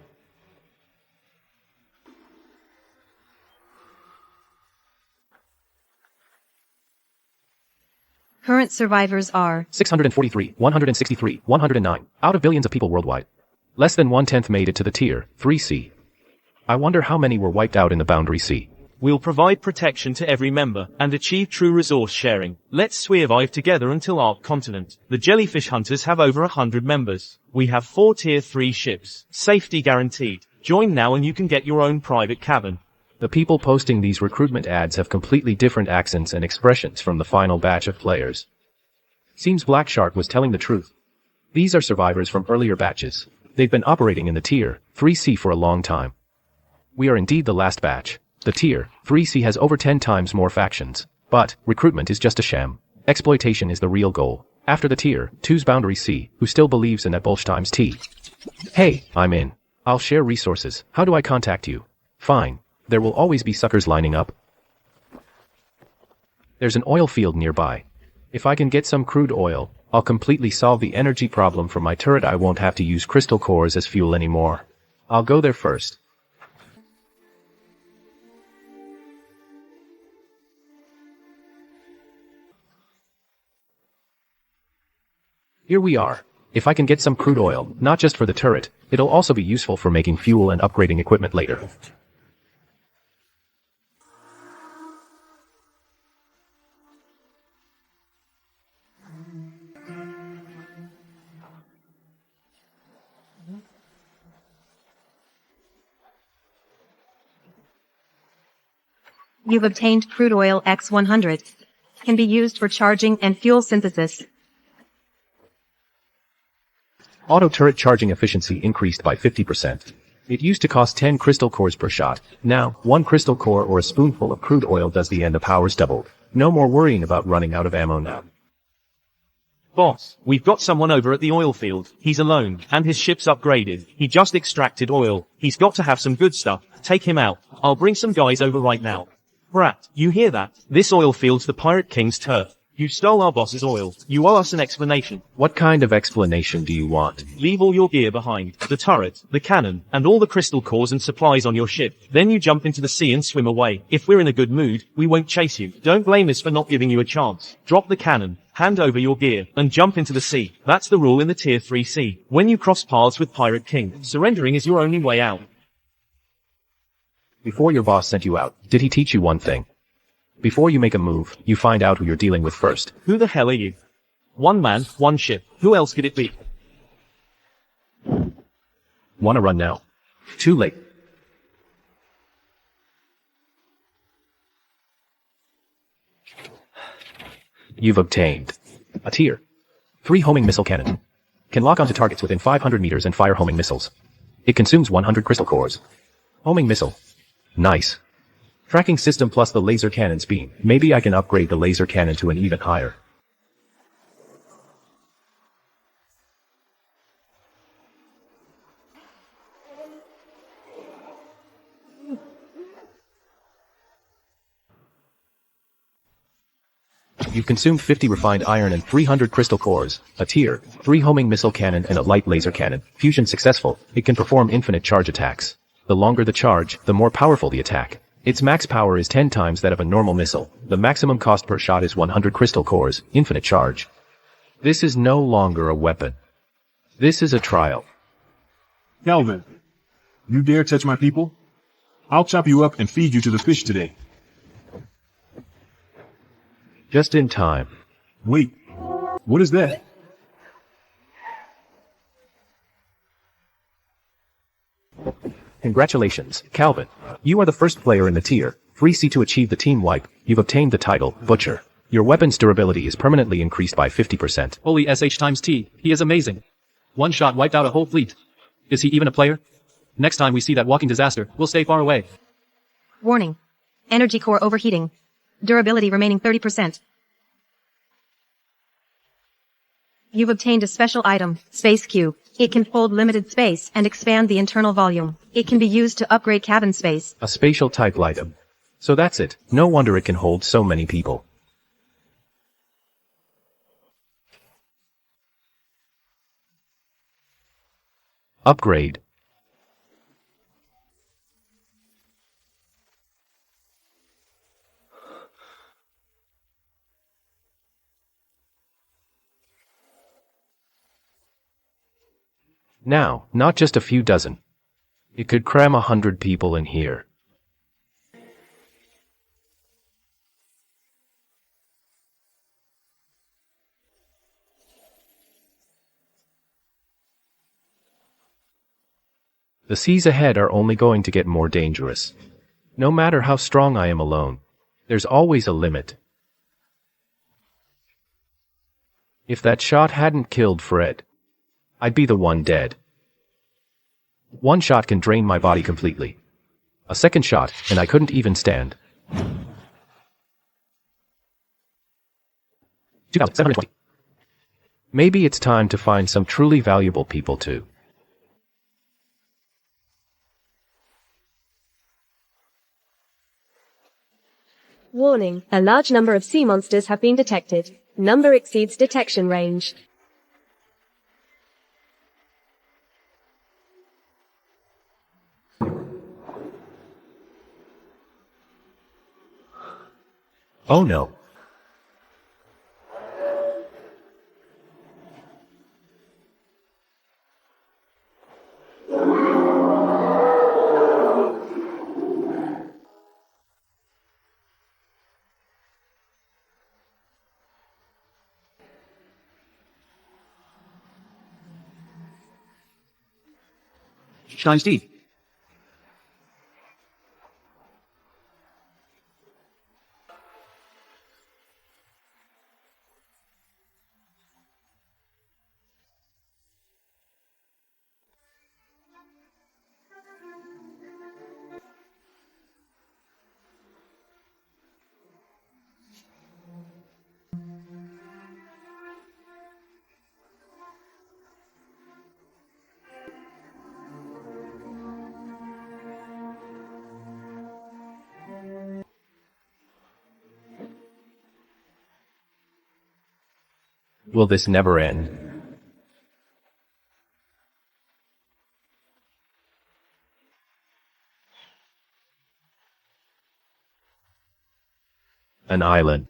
Current survivors are 643, 163, 109, out of billions of people worldwide. Less than 1/10 made it to the Tier 3C. I wonder how many were wiped out in the Boundary Sea. We'll provide protection to every member, and achieve true resource sharing. Let's survive together until our continent. The Jellyfish Hunters have over 100 members. We have 4 Tier 3 ships. Safety guaranteed. Join now and you can get your own private cabin. The people posting these recruitment ads have completely different accents and expressions from the final batch of players. Seems Black Shark was telling the truth. These are survivors from earlier batches. They've been operating in the Tier 3C for a long time. We are indeed the last batch. The Tier 3C has over 10 times more factions. But recruitment is just a sham. Exploitation is the real goal. After the Tier 2's Boundary C, who still believes in that bullshit times T. Hey, I'm in. I'll share resources. How do I contact you? Fine. There will always be suckers lining up. There's an oil field nearby. If I can get some crude oil, I'll completely solve the energy problem for my turret. I won't have to use crystal cores as fuel anymore. I'll go there first. Here we are. If I can get some crude oil, not just for the turret, it'll also be useful for making fuel and upgrading equipment later. You've obtained crude oil X100. Can be used for charging and fuel synthesis. Auto turret charging efficiency increased by 50%. It used to cost 10 crystal cores per shot. Now, 1 crystal core or a spoonful of crude oil does the and the power's doubled. No more worrying about running out of ammo now. Boss, we've got someone over at the oil field. He's alone, and his ship's upgraded. He just extracted oil. He's got to have some good stuff. Take him out. I'll bring some guys over right now. Brat, you hear that? This oil field's the Pirate King's turf. You stole our boss's oil. You owe us an explanation. What kind of explanation do you want? Leave all your gear behind. The turret, the cannon, and all the crystal cores and supplies on your ship. Then you jump into the sea and swim away. If we're in a good mood, we won't chase you. Don't blame us for not giving you a chance. Drop the cannon, hand over your gear, and jump into the sea. That's the rule in the Tier 3 sea. When you cross paths with Pirate King, surrendering is your only way out. Before your boss sent you out, did he teach you one thing? Before you make a move, you find out who you're dealing with first. Who the hell are you? One man, one ship. Who else could it be? Wanna run now? Too late. You've obtained a Tier 3 homing missile cannon. Can lock onto targets within 500 meters and fire homing missiles. It consumes 100 crystal cores. Homing missile. Nice. Tracking system plus the laser cannon's beam. Maybe I can upgrade the laser cannon to an even higher. You've consumed 50 refined iron and 300 crystal cores, a Tier 3 homing missile cannon and a light laser cannon. Fusion successful. It can perform infinite charge attacks. The longer the charge, the more powerful the attack. Its max power is 10 times that of a normal missile. The maximum cost per shot is 100 crystal cores, infinite charge. This is no longer a weapon. This is a trial. Calvin, you dare touch my people? I'll chop you up and feed you to the fish today. Just in time. Wait, what is that? Congratulations, Calvin. You are the first player in the Tier 3C to achieve the team wipe. You've obtained the title, Butcher. Your weapon's durability is permanently increased by 50%. Holy SH times T, he is amazing. One shot wiped out a whole fleet. Is he even a player? Next time we see that walking disaster, we'll stay far away. Warning. Energy core overheating. Durability remaining 30%. You've obtained a special item, Space Cube. It can hold limited space and expand the internal volume. It can be used to upgrade cabin space. A spatial type item. So that's it. No wonder it can hold so many people. Upgrade. Now, not just a few dozen. It could cram 100 people in here. The seas ahead are only going to get more dangerous. No matter how strong I am alone, there's always a limit. If that shot hadn't killed Fred, I'd be the one dead. One shot can drain my body completely. A second shot, and I couldn't even stand. 2,720. Maybe it's time to find some truly valuable people too. Warning, a large number of sea monsters have been detected. Number exceeds detection range. Oh no. Times D. Will this never end? An island.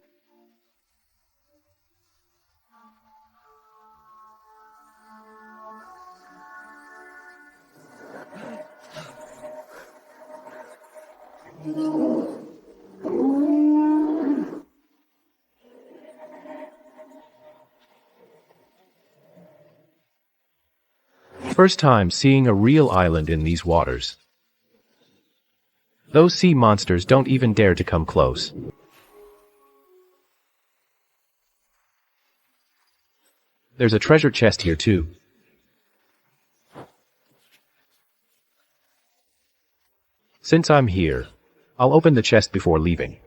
First time seeing a real island in these waters. Those sea monsters don't even dare to come close. There's a treasure chest here too. Since I'm here, I'll open the chest before leaving.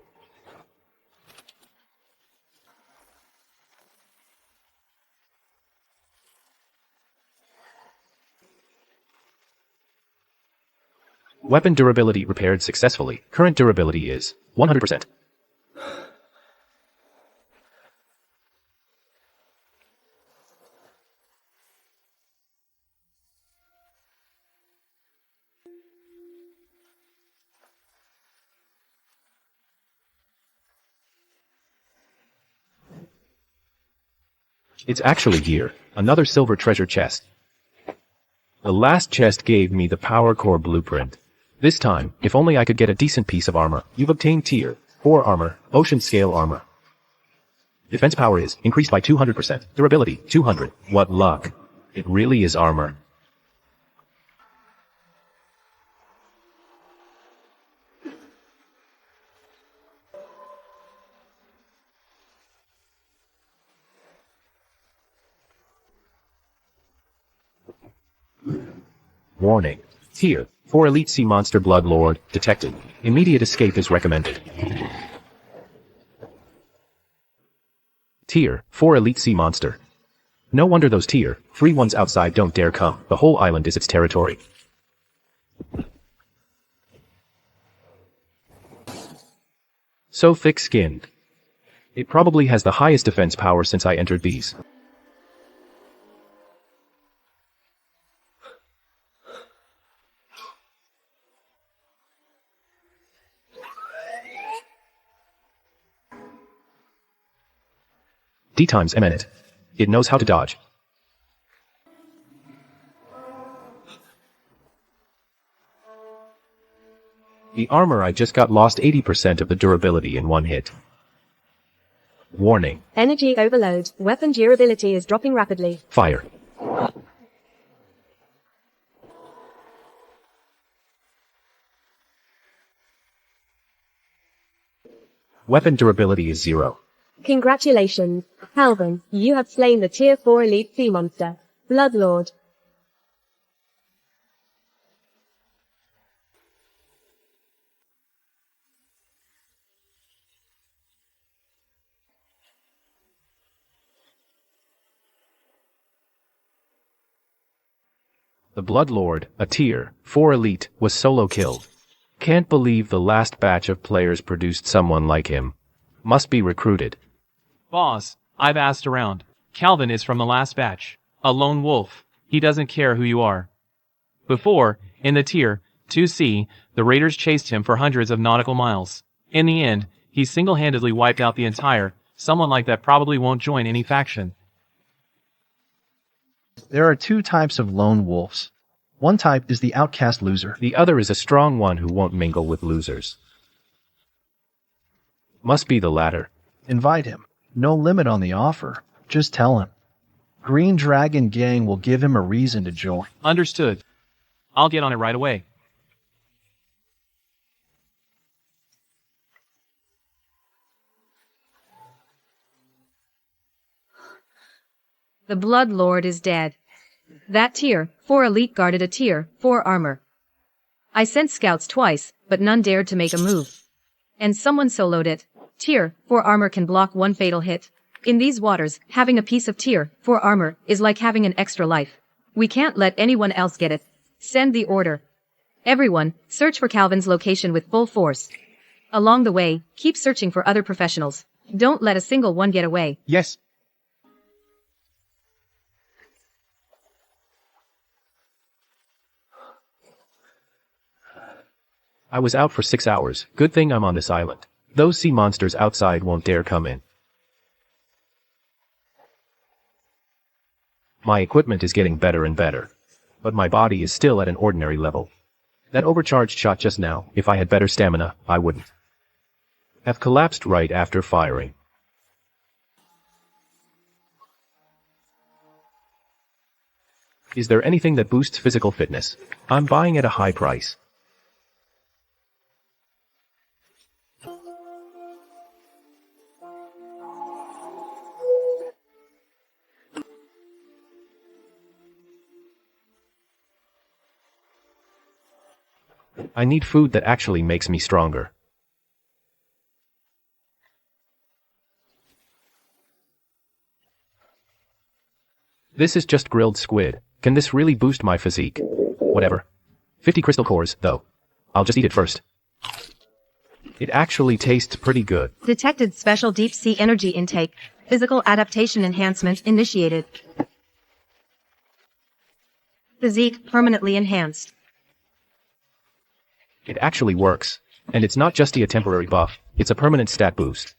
Weapon durability repaired successfully. Current durability is 100%. It's actually here, another silver treasure chest. The last chest gave me the power core blueprint. This time, if only I could get a decent piece of armor. You've obtained tier 4 armor, ocean scale armor. Defense power is increased by 200%. Durability, 200. What luck. It really is armor. Warning. Tier 4 Elite Sea Monster Blood Lord detected. Immediate escape is recommended. Tier 4 Elite Sea Monster. No wonder those tier 3 ones outside don't dare come. The whole island is its territory. So thick-skinned. It probably has the highest defense power since I entered these. D times a minute. It knows how to dodge. The armor I just got lost 80% of the durability in one hit. Warning. Energy overload. Weapon durability is dropping rapidly. Fire. Weapon durability is 0. Congratulations, Calvin, you have slain the Tier 4 Elite Sea Monster, Bloodlord. The Bloodlord, a Tier 4 Elite, was solo killed. Can't believe the last batch of players produced someone like him. Must be recruited. Boss, I've asked around. Calvin is from the last batch. A lone wolf. He doesn't care who you are. Before, in the Tier 2C, the raiders chased him for hundreds of nautical miles. In the end, he single-handedly wiped out the entire. Someone like that probably won't join any faction. There are 2 types of lone wolves. One type is the outcast loser. The other is a strong one who won't mingle with losers. Must be the latter. Invite him. No limit on the offer. Just tell him. Green Dragon Gang will give him a reason to join. Understood. I'll get on it right away. The Blood Lord is dead. That Tier 4 Elite guarded a Tier 4 armor. I sent scouts twice, but none dared to make a move. And someone soloed it. Tier 4 armor can block 1 fatal hit. In these waters, having a piece of Tier 4 armor is like having an extra life. We can't let anyone else get it. Send the order. Everyone, search for Calvin's location with full force. Along the way, keep searching for other professionals. Don't let a single one get away. Yes. I was out for 6 hours. Good thing I'm on this island. Those sea monsters outside won't dare come in. My equipment is getting better and better, but my body is still at an ordinary level. That overcharged shot just now, if I had better stamina, I wouldn't have collapsed right after firing. Is there anything that boosts physical fitness? I'm buying at a high price. I need food that actually makes me stronger. This is just grilled squid. Can this really boost my physique? Whatever. 50 crystal cores, though. I'll just eat it first. It actually tastes pretty good. Detected special deep sea energy intake. Physical adaptation enhancement initiated. Physique permanently enhanced. It actually works. And it's not just a temporary buff, it's a permanent stat boost.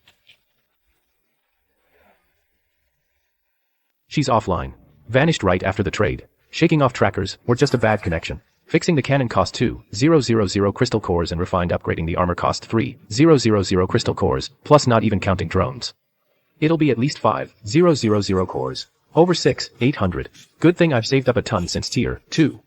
She's offline. Vanished right after the trade. Shaking off trackers, or just a bad connection. Fixing the cannon cost 2,000 crystal cores and refined upgrading the armor cost 3,000 crystal cores, plus not even counting drones. It'll be at least 5,000 cores. Over 800. Good thing I've saved up a ton since tier 2.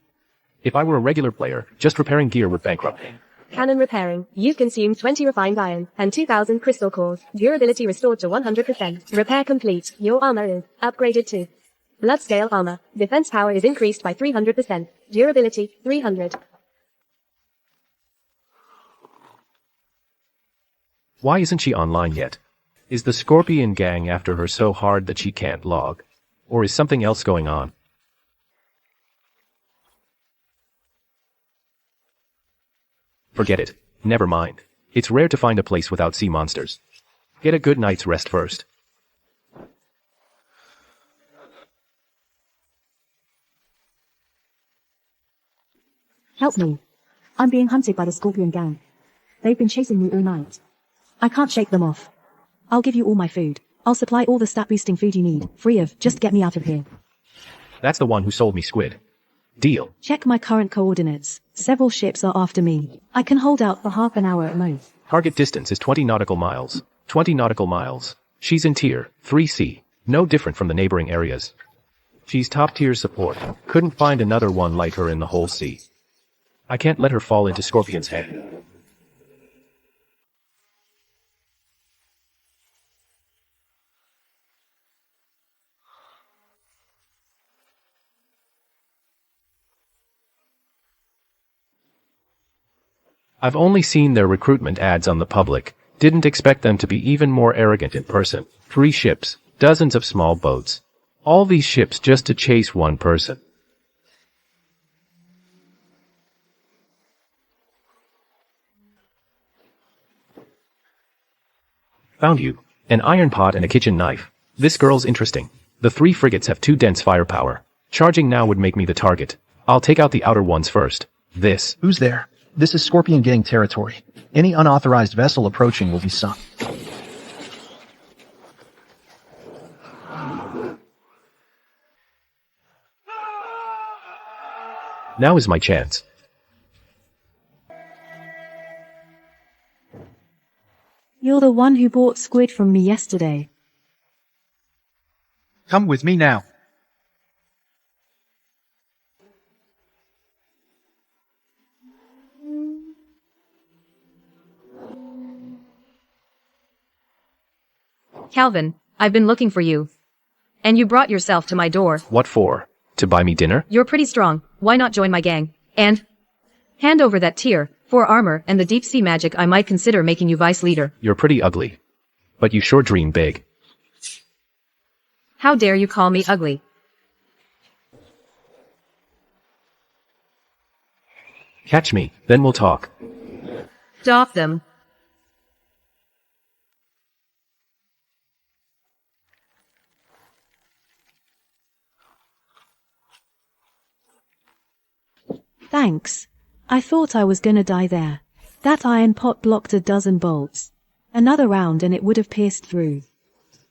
If I were a regular player, just repairing gear would bankrupt me. Cannon repairing. You consume 20 refined iron and 2,000 crystal cores. Durability restored to 100%. Repair complete. Your armor is upgraded to blood scale armor. Defense power is increased by 300%. Durability 300. Why isn't she online yet? Is the Scorpion gang after her so hard that she can't log? Or is something else going on? Forget it. Never mind. It's rare to find a place without sea monsters. Get a good night's rest first. Help me. I'm being hunted by the Scorpion gang. They've been chasing me all night. I can't shake them off. I'll give you all my food. I'll supply all the stat-boosting food you need, free of, just get me out of here. That's the one who sold me squid. Deal. Check my current coordinates. Several ships are after me. I can hold out for half an hour at most. Target distance is 20 nautical miles. 20 nautical miles. She's in tier 3C. No different from the neighboring areas. She's top tier support. Couldn't find another one like her in the whole sea. I can't let her fall into Scorpion's hand. I've only seen their recruitment ads on the public. Didn't expect them to be even more arrogant in person. 3 ships, dozens of small boats. All these ships just to chase one person. Found you. An iron pot and a kitchen knife. This girl's interesting. The 3 frigates have 2 dense firepower. Charging now would make me the target. I'll take out the outer ones first. This. Who's there? This is Scorpion gang territory. Any unauthorized vessel approaching will be sunk. Now is my chance. You're the one who bought squid from me yesterday. Come with me now. Calvin, I've been looking for you. And you brought yourself to my door. What for? To buy me dinner? You're pretty strong. Why not join my gang? And hand over that tier 4 armor and the deep sea magic. I might consider making you vice leader. You're pretty ugly. But you sure dream big. How dare you call me ugly? Catch me, then we'll talk. Stop them. Thanks. I thought I was gonna die there. That iron pot blocked a dozen bolts. Another round and it would have pierced through.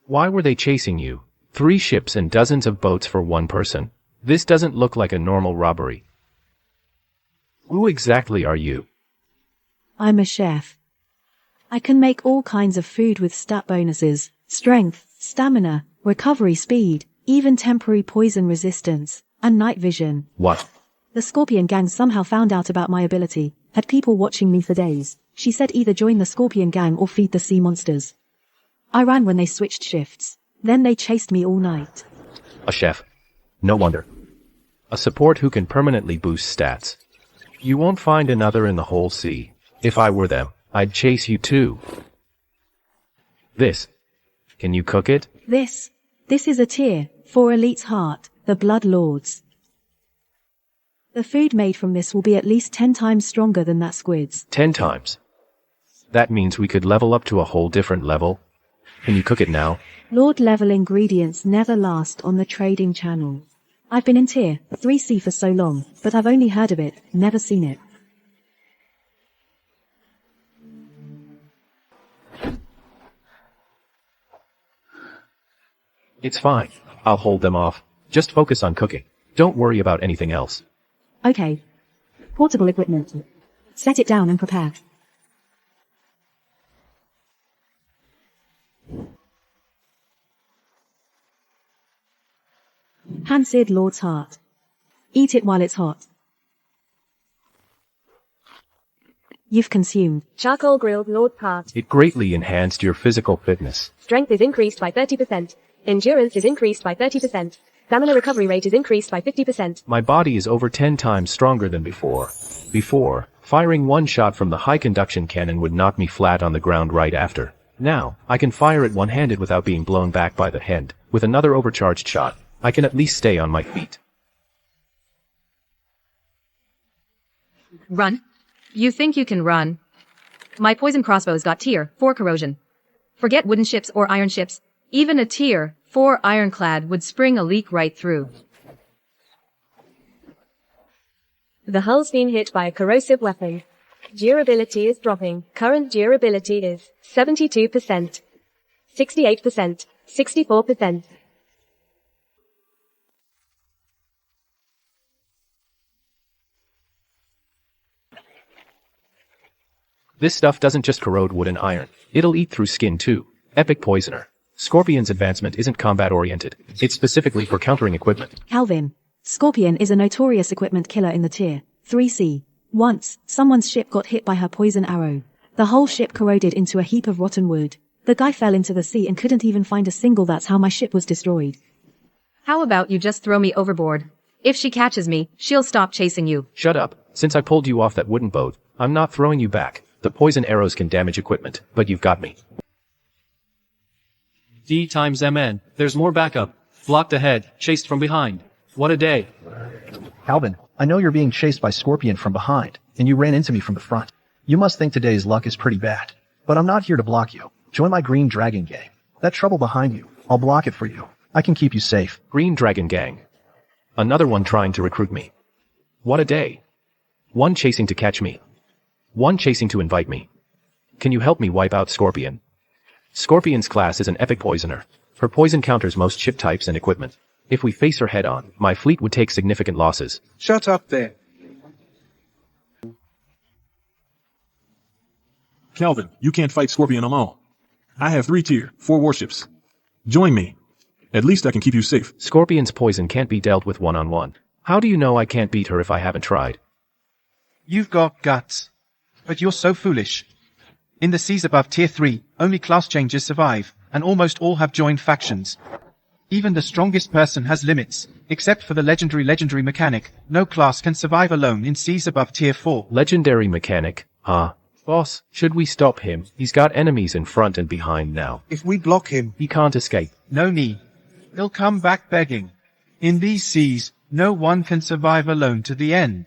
Why were they chasing you? 3 ships and dozens of boats for 1 person. This doesn't look like a normal robbery. Who exactly are you? I'm a chef. I can make all kinds of food with stat bonuses, strength, stamina, recovery speed, even temporary poison resistance, and night vision. What? The Scorpion Gang somehow found out about my ability, had people watching me for days. She said either join the Scorpion Gang or feed the sea monsters. I ran when they switched shifts. Then they chased me all night. A chef. No wonder. A support who can permanently boost stats. You won't find another in the whole sea. If I were them, I'd chase you too. This. Can you cook it? This is a tier, for Elite's heart, the Blood Lords. The food made from this will be at least 10 times stronger than that squid's. 10 times. That means we could level up to a whole different level. Can you cook it now? Lord level ingredients never last on the trading channel. I've been in tier 3C for so long, but I've only heard of it, never seen it. It's fine. I'll hold them off. Just focus on cooking. Don't worry about anything else. Okay. Portable equipment. Set it down and prepare. Hand-seared Lord's heart. Eat it while it's hot. You've consumed. Charcoal grilled Lord's heart. It greatly enhanced your physical fitness. Strength is increased by 30%. Endurance is increased by 30%. Stamina recovery rate is increased by 50%. My body is over 10 times stronger than before. Before, firing one shot from the high conduction cannon would knock me flat on the ground right after. Now, I can fire it one-handed without being blown back by the hand. With another overcharged shot, I can at least stay on my feet. Run? You think you can run? My poison crossbow's got tier 4 corrosion. Forget wooden ships or iron ships. Even a tier 4 ironclad would spring a leak right through. The hull's been hit by a corrosive weapon. Durability is dropping. Current durability is 72%, 68%, 64%. This stuff doesn't just corrode wood and iron. It'll eat through skin too. Epic poisoner. Scorpion's advancement isn't combat-oriented. It's specifically for countering equipment. Calvin. Scorpion is a notorious equipment killer in the tier 3C. Once, someone's ship got hit by her poison arrow. The whole ship corroded into a heap of rotten wood. The guy fell into the sea and couldn't even find a single. That's how my ship was destroyed. How about you just throw me overboard? If she catches me, she'll stop chasing you. Shut up. Since I pulled you off that wooden boat, I'm not throwing you back. The poison arrows can damage equipment, but you've got me. D times MN. There's more backup. Blocked ahead, chased from behind. What a day. Calvin, I know you're being chased by Scorpion from behind, and you ran into me from the front. You must think today's luck is pretty bad. But I'm not here to block you. Join my Green Dragon Gang. That trouble behind you, I'll block it for you. I can keep you safe. Green Dragon Gang. Another one trying to recruit me. What a day. One chasing to catch me. One chasing to invite me. Can you help me wipe out Scorpion? Scorpion's class is an epic poisoner. Her poison counters most ship types and equipment. If we face her head-on, my fleet would take significant losses. Shut up there. Calvin, you can't fight Scorpion alone. I have 3 tier 4 warships. Join me. At least I can keep you safe. Scorpion's poison can't be dealt with one-on-one. How do you know I can't beat her if I haven't tried? You've got guts. But you're so foolish. In the seas above Tier 3, only class changes survive, and almost all have joined factions. Even the strongest person has limits. Except for the legendary mechanic, no class can survive alone in seas above Tier 4. Legendary mechanic, huh? Boss, should we stop him? He's got enemies in front and behind now. If we block him, he can't escape. No need. He'll come back begging. In these seas, no one can survive alone to the end.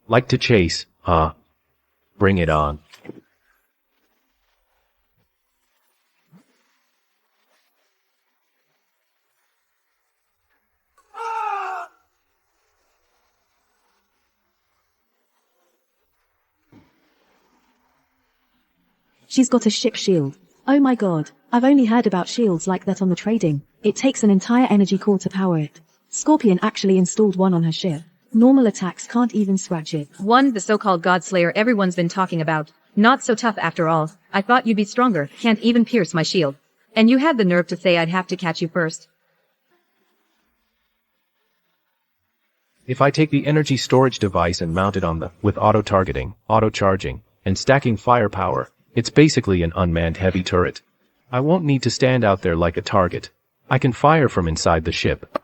Like to chase, huh? Bring it on. She's got a ship shield. Oh my god, I've only heard about shields like that on the trading. It takes an entire energy core to power it. Scorpion actually installed one on her ship. Normal attacks can't even scratch it. One, the so-called God Slayer everyone's been talking about. Not so tough after all. I thought you'd be stronger, can't even pierce my shield. And you had the nerve to say I'd have to catch you first. If I take the energy storage device and mount it on the, with auto-targeting, auto-charging, and stacking firepower, it's basically an unmanned heavy turret. I won't need to stand out there like a target. I can fire from inside the ship.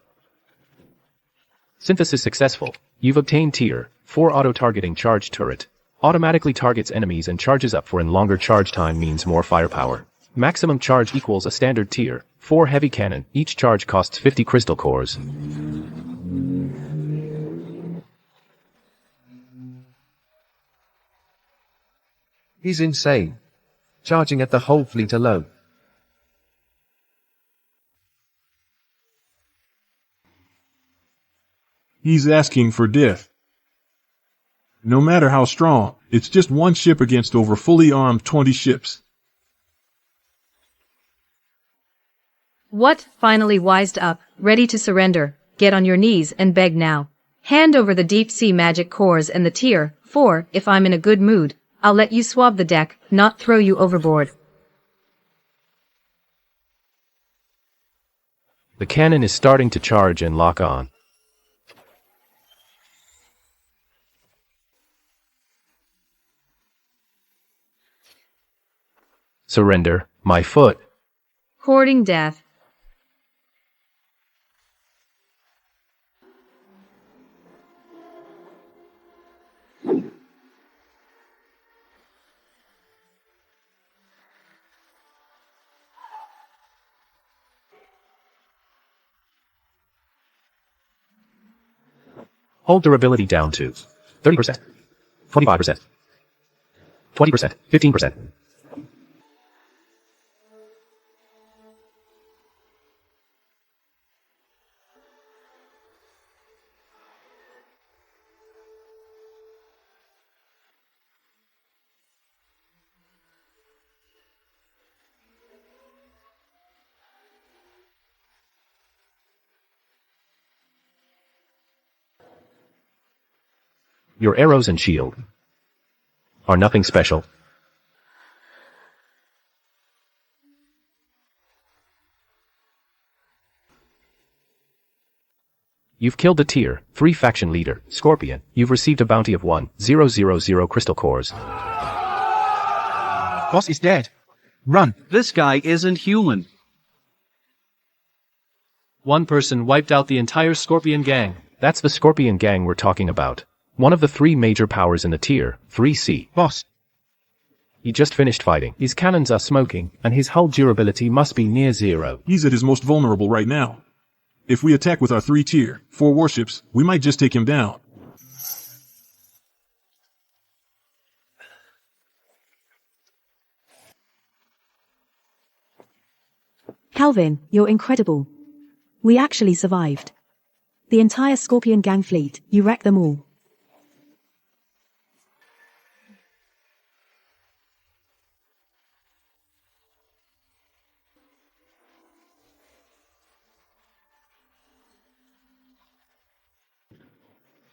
Synthesis successful. You've obtained Tier 4 auto-targeting charge turret. Automatically targets enemies and charges up for, and longer charge time means more firepower. Maximum charge equals a standard Tier 4 heavy cannon. Each charge costs 50 crystal cores. He's insane. Charging at the whole fleet alone. He's asking for death. No matter how strong, it's just one ship against over fully armed 20 ships. What? Finally wised up, ready to surrender. Get on your knees and beg now. Hand over the deep sea magic cores and the Tier 4. If I'm in a good mood, I'll let you swab the deck, not throw you overboard. The cannon is starting to charge and lock on. Surrender, my foot. Courting death. Hold durability down to 30%, 25%, 20%, 15%. Your arrows and shield are nothing special. You've killed the Tier 3 faction leader, Scorpion. You've received a bounty of 1,000 crystal cores. Boss is dead. Run. This guy isn't human. One person wiped out the entire Scorpion gang. That's the Scorpion gang we're talking about. One of the 3 major powers in the Tier 3C. Boss. He just finished fighting. His cannons are smoking, and his hull durability must be near 0. He's at his most vulnerable right now. If we attack with our 3 Tier 4 warships, we might just take him down. Calvin, you're incredible. We actually survived. The entire Scorpion gang fleet, you wrecked them all.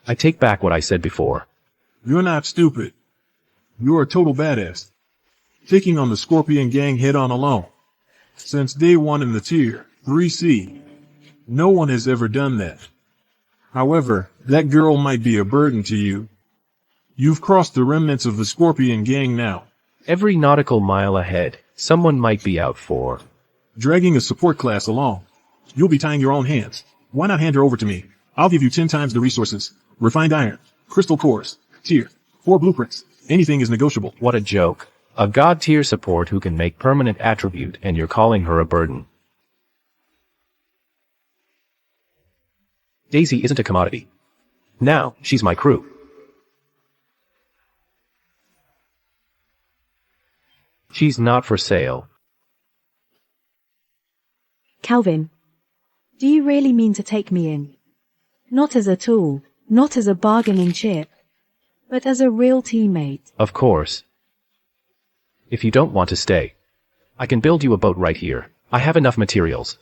I take back what I said before. You're not stupid. You're a total badass. Taking on the Scorpion gang head-on alone. Since day 1 in the Tier 3C, no one has ever done that. However, that girl might be a burden to you. You've crossed the remnants of the Scorpion gang now. Every nautical mile ahead, someone might be out for dragging a support class along. You'll be tying your own hands. Why not hand her over to me? I'll give you 10 times the resources. Refined iron, crystal cores, Tier 4 blueprints. Anything is negotiable. What a joke. A god tier support who can make permanent attribute, and you're calling her a burden. Daisy isn't a commodity. Now, she's my crew. She's not for sale. Calvin, do you really mean to take me in? Not as a tool, not as a bargaining chip, but as a real teammate. Of course. If you don't want to stay, I can build you a boat right here. I have enough materials.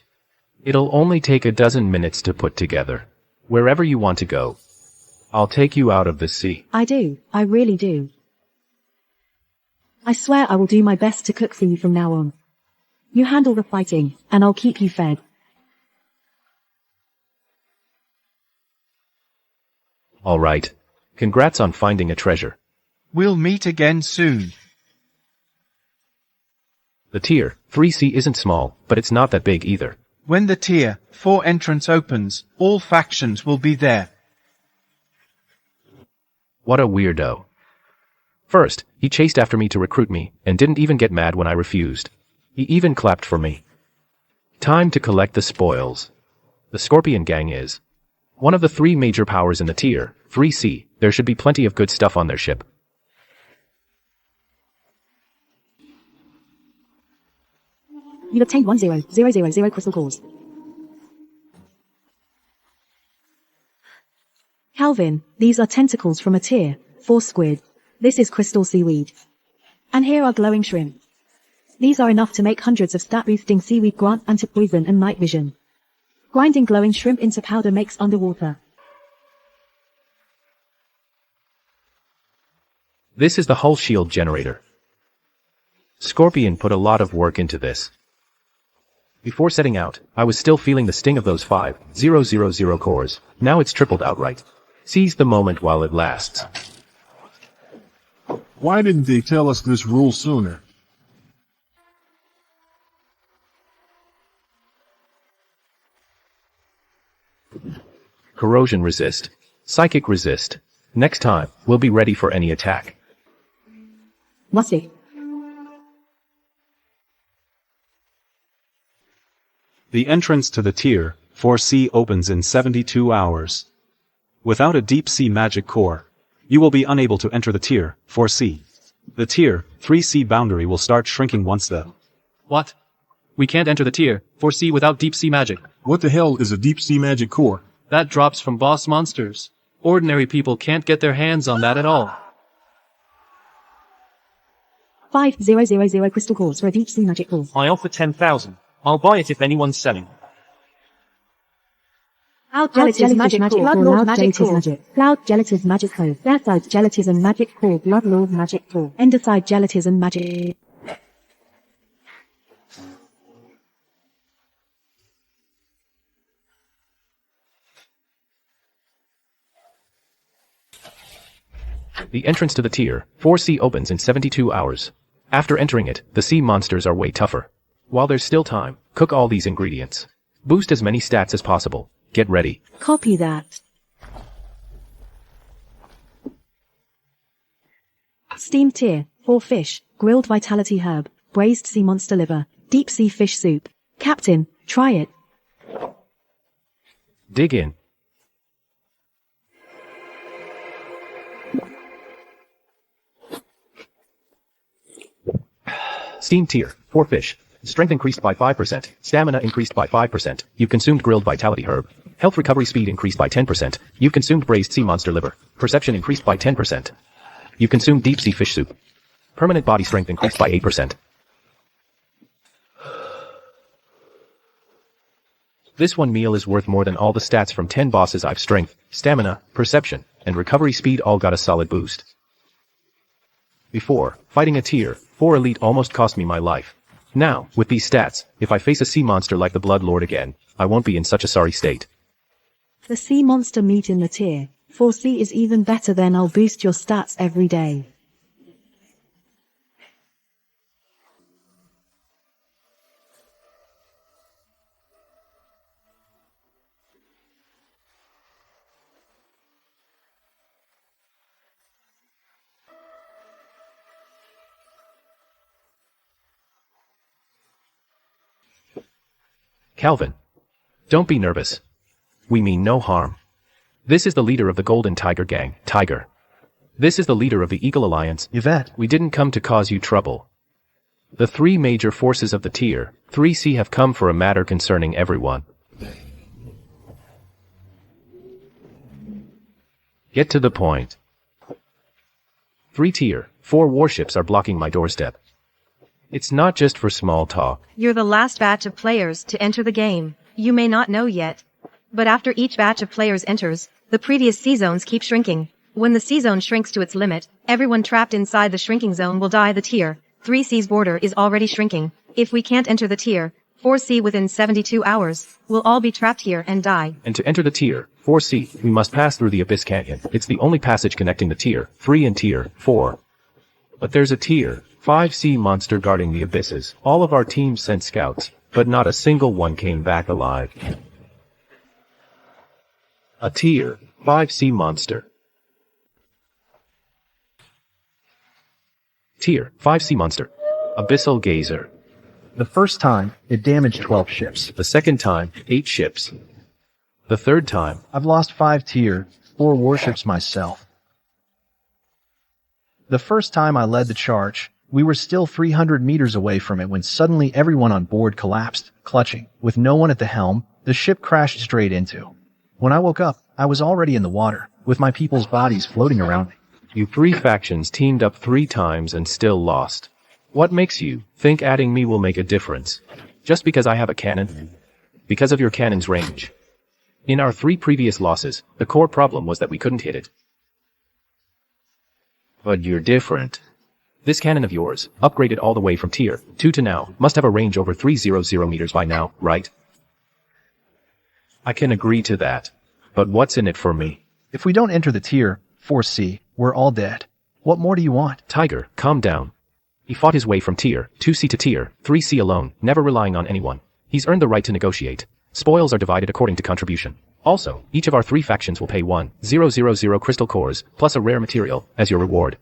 It'll only take a dozen minutes to put together. Wherever you want to go, I'll take you out of the sea. I do. I really do. I swear I will do my best to cook for you from now on. You handle the fighting, and I'll keep you fed. All right. Congrats on finding a treasure. We'll meet again soon. The Tier 3C isn't small, but it's not that big either. When the Tier 4 entrance opens, all factions will be there. What a weirdo. First, he chased after me to recruit me, and didn't even get mad when I refused. He even clapped for me. Time to collect the spoils. The Scorpion Gang is one of the 3 major powers in the Tier 3C. There should be plenty of good stuff on their ship. You've obtained 10,000 crystal cores. Calvin, these are tentacles from a Tier 4 squid. This is crystal seaweed. And here are glowing shrimp. These are enough to make hundreds of stat-boosting seaweed grant anti-poison and night vision. Grinding glowing shrimp into powder makes underwater. This is the hull shield generator. Scorpion put a lot of work into this. Before setting out, I was still feeling the sting of those 5,000 cores. Now it's tripled outright. Seize the moment while it lasts. Why didn't they tell us this rule sooner? Corrosion resist. Psychic resist. Next time, we'll be ready for any attack. Musty. The entrance to the Tier 4C opens in 72 hours. Without a deep sea magic core, you will be unable to enter the Tier 4C. The Tier 3C boundary will start shrinking once the... What? We can't enter the Tier 4C without deep sea magic. What the hell is a deep sea magic core? That drops from boss monsters. Ordinary people can't get their hands on that at all. 5,000 crystal cores for a deep sea magic core. I offer 10,000. I'll buy it if anyone's selling. Cloud Gelatin's magic core, Blood Lord magic core. Cloud Gelatin's magic core. Airside Gelatin magic core, Blood Lord magic core. Enderside Gelatin magic. The entrance to the Tier 4C opens in 72 hours. After entering it, the sea monsters are way tougher. While there's still time, cook all these ingredients. Boost as many stats as possible. Get ready. Copy that. Steamed Tier 4 fish, grilled vitality herb, braised sea monster liver, deep sea fish soup. Captain, try it. Dig in. Steamed Tier 4 fish. Strength increased by 5%. Stamina increased by 5%. You've consumed grilled vitality herb. Health recovery speed increased by 10%. You've consumed braised sea monster liver. Perception increased by 10%. You've consumed deep sea fish soup. Permanent body strength increased by 8%. This one meal is worth more than all the stats from 10 bosses I've strength, stamina, perception, and recovery speed all got a solid boost. Before, fighting a Tier 4 elite almost cost me my life. Now, with these stats, if I face a sea monster like the Blood Lord again, I won't be in such a sorry state. The sea monster meat in the Tier 4C is even better than I'll boost your stats every day. Calvin. Don't be nervous. We mean no harm. This is the leader of the Golden Tiger Gang, Tiger. This is the leader of the Eagle Alliance, Yvette. We didn't come to cause you trouble. The 3 major forces of the Tier 3C have come for a matter concerning everyone. Get to the point. 3 Tier 4 warships are blocking my doorstep. It's not just for small talk. You're the last batch of players to enter the game. You may not know yet. But after each batch of players enters, the previous C zones keep shrinking. When the C zone shrinks to its limit, everyone trapped inside the shrinking zone will die. The tier 3C's border is already shrinking. If we can't enter the tier 4C within 72 hours, we'll all be trapped here and die. And to enter the tier 4C, we must pass through the Abyss Canyon. It's the only passage connecting the tier 3 and tier 4. But there's a tier 5C monster guarding the abysses. All of our team sent scouts, but not a single one came back alive. A tier 5C monster. Tier 5C monster. Abyssal Gazer. The first time, it damaged 12 ships. The second time, 8 ships. The third time, I've lost 5 tier 4 warships myself. The first time I led the charge, we were still 300 meters away from it when suddenly everyone on board collapsed, clutching. With no one at the helm, the ship crashed straight into. When I woke up, I was already in the water, with my people's bodies floating around me. You 3 factions teamed up 3 times and still lost. What makes you think adding me will make a difference? Just because I have a cannon? Because of your cannon's range. In our 3 previous losses, the core problem was that we couldn't hit it. But you're different. This cannon of yours, upgraded all the way from tier 2 to now, must have a range over 300 meters by now, right? I can agree to that. But what's in it for me? If we don't enter the tier 4C, we're all dead. What more do you want? Tiger, calm down. He fought his way from tier 2C to tier 3C alone, never relying on anyone. He's earned the right to negotiate. Spoils are divided according to contribution. Also, each of our 3 factions will pay 1,000 crystal cores, plus a rare material, as your reward.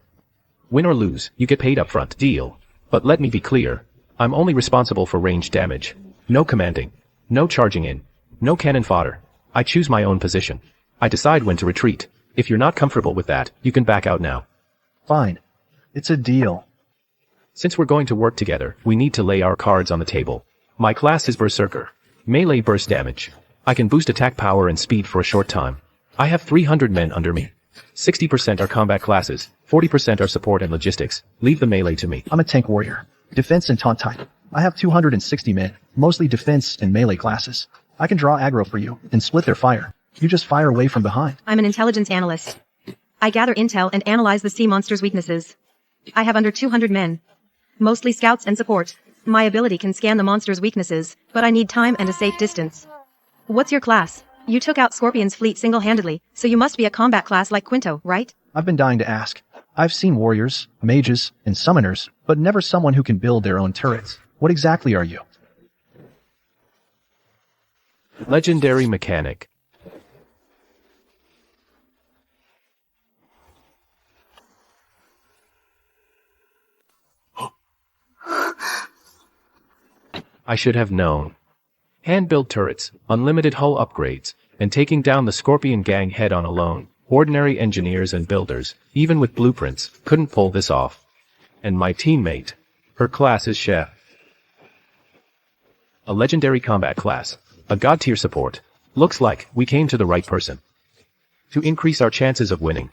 Win or lose, you get paid up front. Deal. But let me be clear. I'm only responsible for range damage. No commanding. No charging in. No cannon fodder. I choose my own position. I decide when to retreat. If you're not comfortable with that, you can back out now. Fine. It's a deal. Since we're going to work together, we need to lay our cards on the table. My class is Berserker. Melee burst damage. I can boost attack power and speed for a short time. I have 300 men under me. 60% are combat classes, 40% are support and logistics. Leave the melee to me. I'm a tank warrior. Defense and taunt type. I have 260 men, mostly defense and melee classes. I can draw aggro for you and split their fire. You just fire away from behind. I'm an intelligence analyst. I gather intel and analyze the sea monster's weaknesses. I have under 200 men. Mostly scouts and support. My ability can scan the monster's weaknesses, but I need time and a safe distance. What's your class? You took out Scorpion's fleet single-handedly, so you must be a combat class like Quinto, right? I've been dying to ask. I've seen warriors, mages, and summoners, but never someone who can build their own turrets. What exactly are you? Legendary mechanic. I should have known. Hand-built turrets, unlimited hull upgrades, and taking down the Scorpion gang head-on alone. Ordinary engineers and builders, even with blueprints, couldn't pull this off. And my teammate, her class is Chef. A legendary combat class, a god-tier support. Looks like we came to the right person. To increase our chances of winning,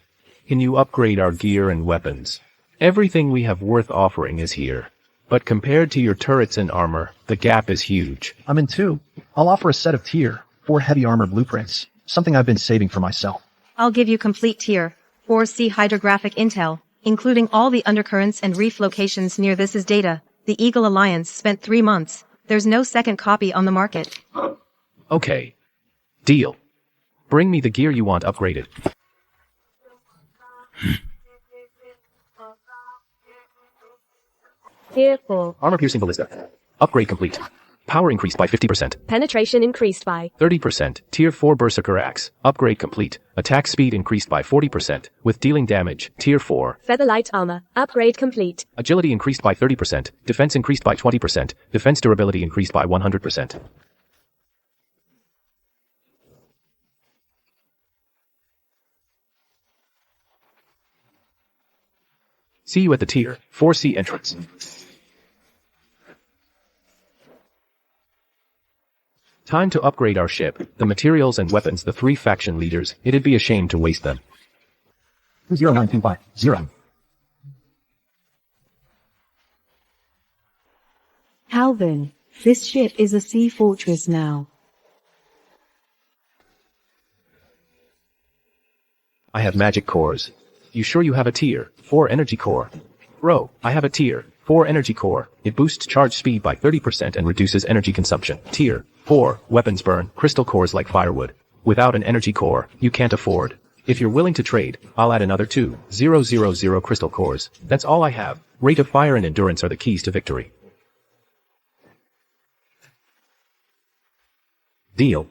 can you upgrade our gear and weapons? Everything we have worth offering is here. But compared to your turrets and armor, the gap is huge. I'm in 2. I'll offer a set of tier 4 heavy armor blueprints, something I've been saving for myself. I'll give you complete tier 4C hydrographic intel, including all the undercurrents and reef locations near this is data. The Eagle Alliance spent 3 months. There's no second copy on the market. Okay. Deal. Bring me the gear you want upgraded. Tier 4. Armor-piercing ballista. Upgrade complete. Power increased by 50%. Penetration increased by 30%. Tier 4 Berserker Axe. Upgrade complete. Attack speed increased by 40%, with dealing damage. Tier 4. Featherlight armor. Upgrade complete. Agility increased by 30%. Defense increased by 20%. Defense durability increased by 100%. See you at the Tier 4C entrance. Time to upgrade our ship, the materials and weapons the 3 faction leaders, it'd be a shame to waste them. 0925, 0. Calvin, this ship is a sea fortress now. I have magic cores. You sure you have a tier 4 energy core? Bro, I have a tier 4 energy core. It boosts charge speed by 30% and reduces energy consumption. Tier 4 weapons burn crystal cores like firewood. Without an energy core, you can't afford. If you're willing to trade, I'll add another 2,000 crystal cores. That's all I have. Rate of fire and endurance are the keys to victory. Deal.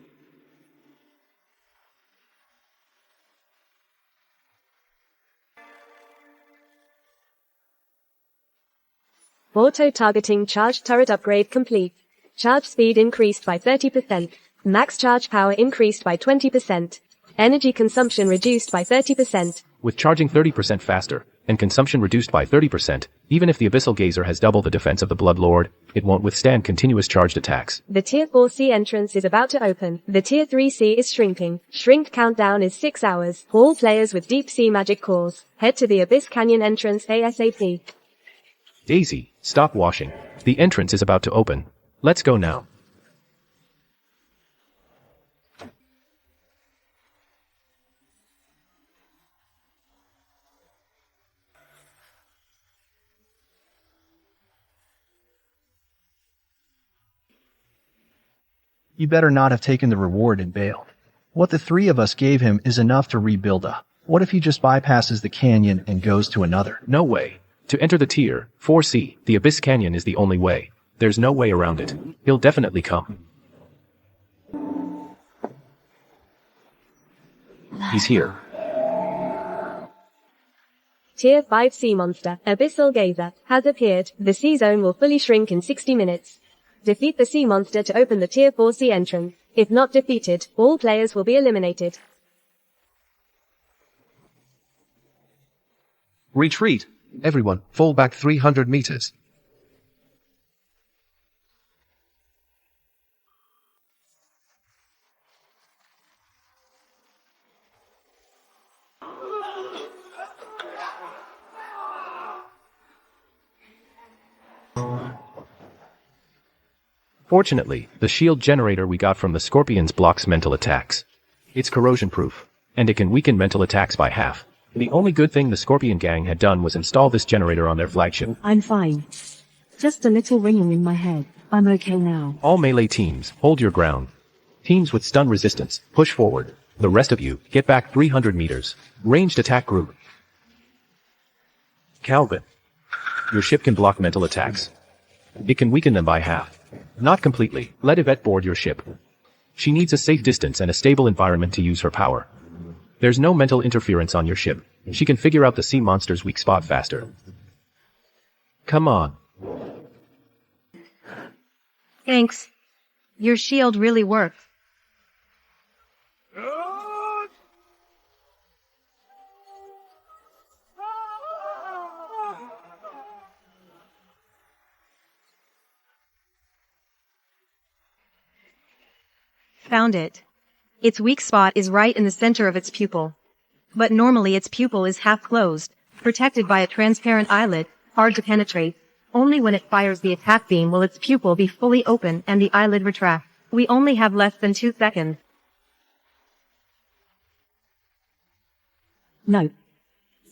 Auto-targeting charge turret upgrade complete. Charge speed increased by 30%. Max charge power increased by 20%. Energy consumption reduced by 30%. With charging 30% faster, and consumption reduced by 30%, even if the Abyssal Gazer has double the defense of the Blood Lord, it won't withstand continuous charged attacks. The Tier 4C entrance is about to open. The Tier 3C is shrinking. Shrink countdown is 6 hours. All players with deep sea magic cores, head to the Abyss Canyon entrance ASAP. Daisy, stop washing. The entrance is about to open. Let's go now. You better not have taken the reward and bailed. What the three of us gave him is enough to rebuild a. What if he just bypasses the canyon and goes to another? No way. To enter the Tier 4C, the Abyss Canyon is the only way. There's no way around it. He'll definitely come. He's here. Tier 5 sea monster, Abyssal Gazer, has appeared. The sea zone will fully shrink in 60 minutes. Defeat the sea monster to open the Tier 4C entrance. If not defeated, all players will be eliminated. Retreat. Everyone, fall back 300 meters. Fortunately, the shield generator we got from the Scorpions blocks mental attacks. It's corrosion-proof, and it can weaken mental attacks by half. The only good thing the Scorpion gang had done was install this generator on their flagship. I'm fine. Just a little ringing in my head. I'm okay now. All melee teams, hold your ground. Teams with stun resistance, push forward. The rest of you, get back 300 meters. Ranged attack group. Calvin. Your ship can block mental attacks. It can weaken them by half. Not completely. Let Yvette board your ship. She needs a safe distance and a stable environment to use her power. There's no mental interference on your ship. She can figure out the sea monster's weak spot faster. Come on. Thanks. Your shield really works. Found it. Its weak spot is right in the center of its pupil. But normally its pupil is half closed, protected by a transparent eyelid, hard to penetrate. Only when it fires the attack beam will its pupil be fully open and the eyelid retract. We only have less than 2 seconds. No.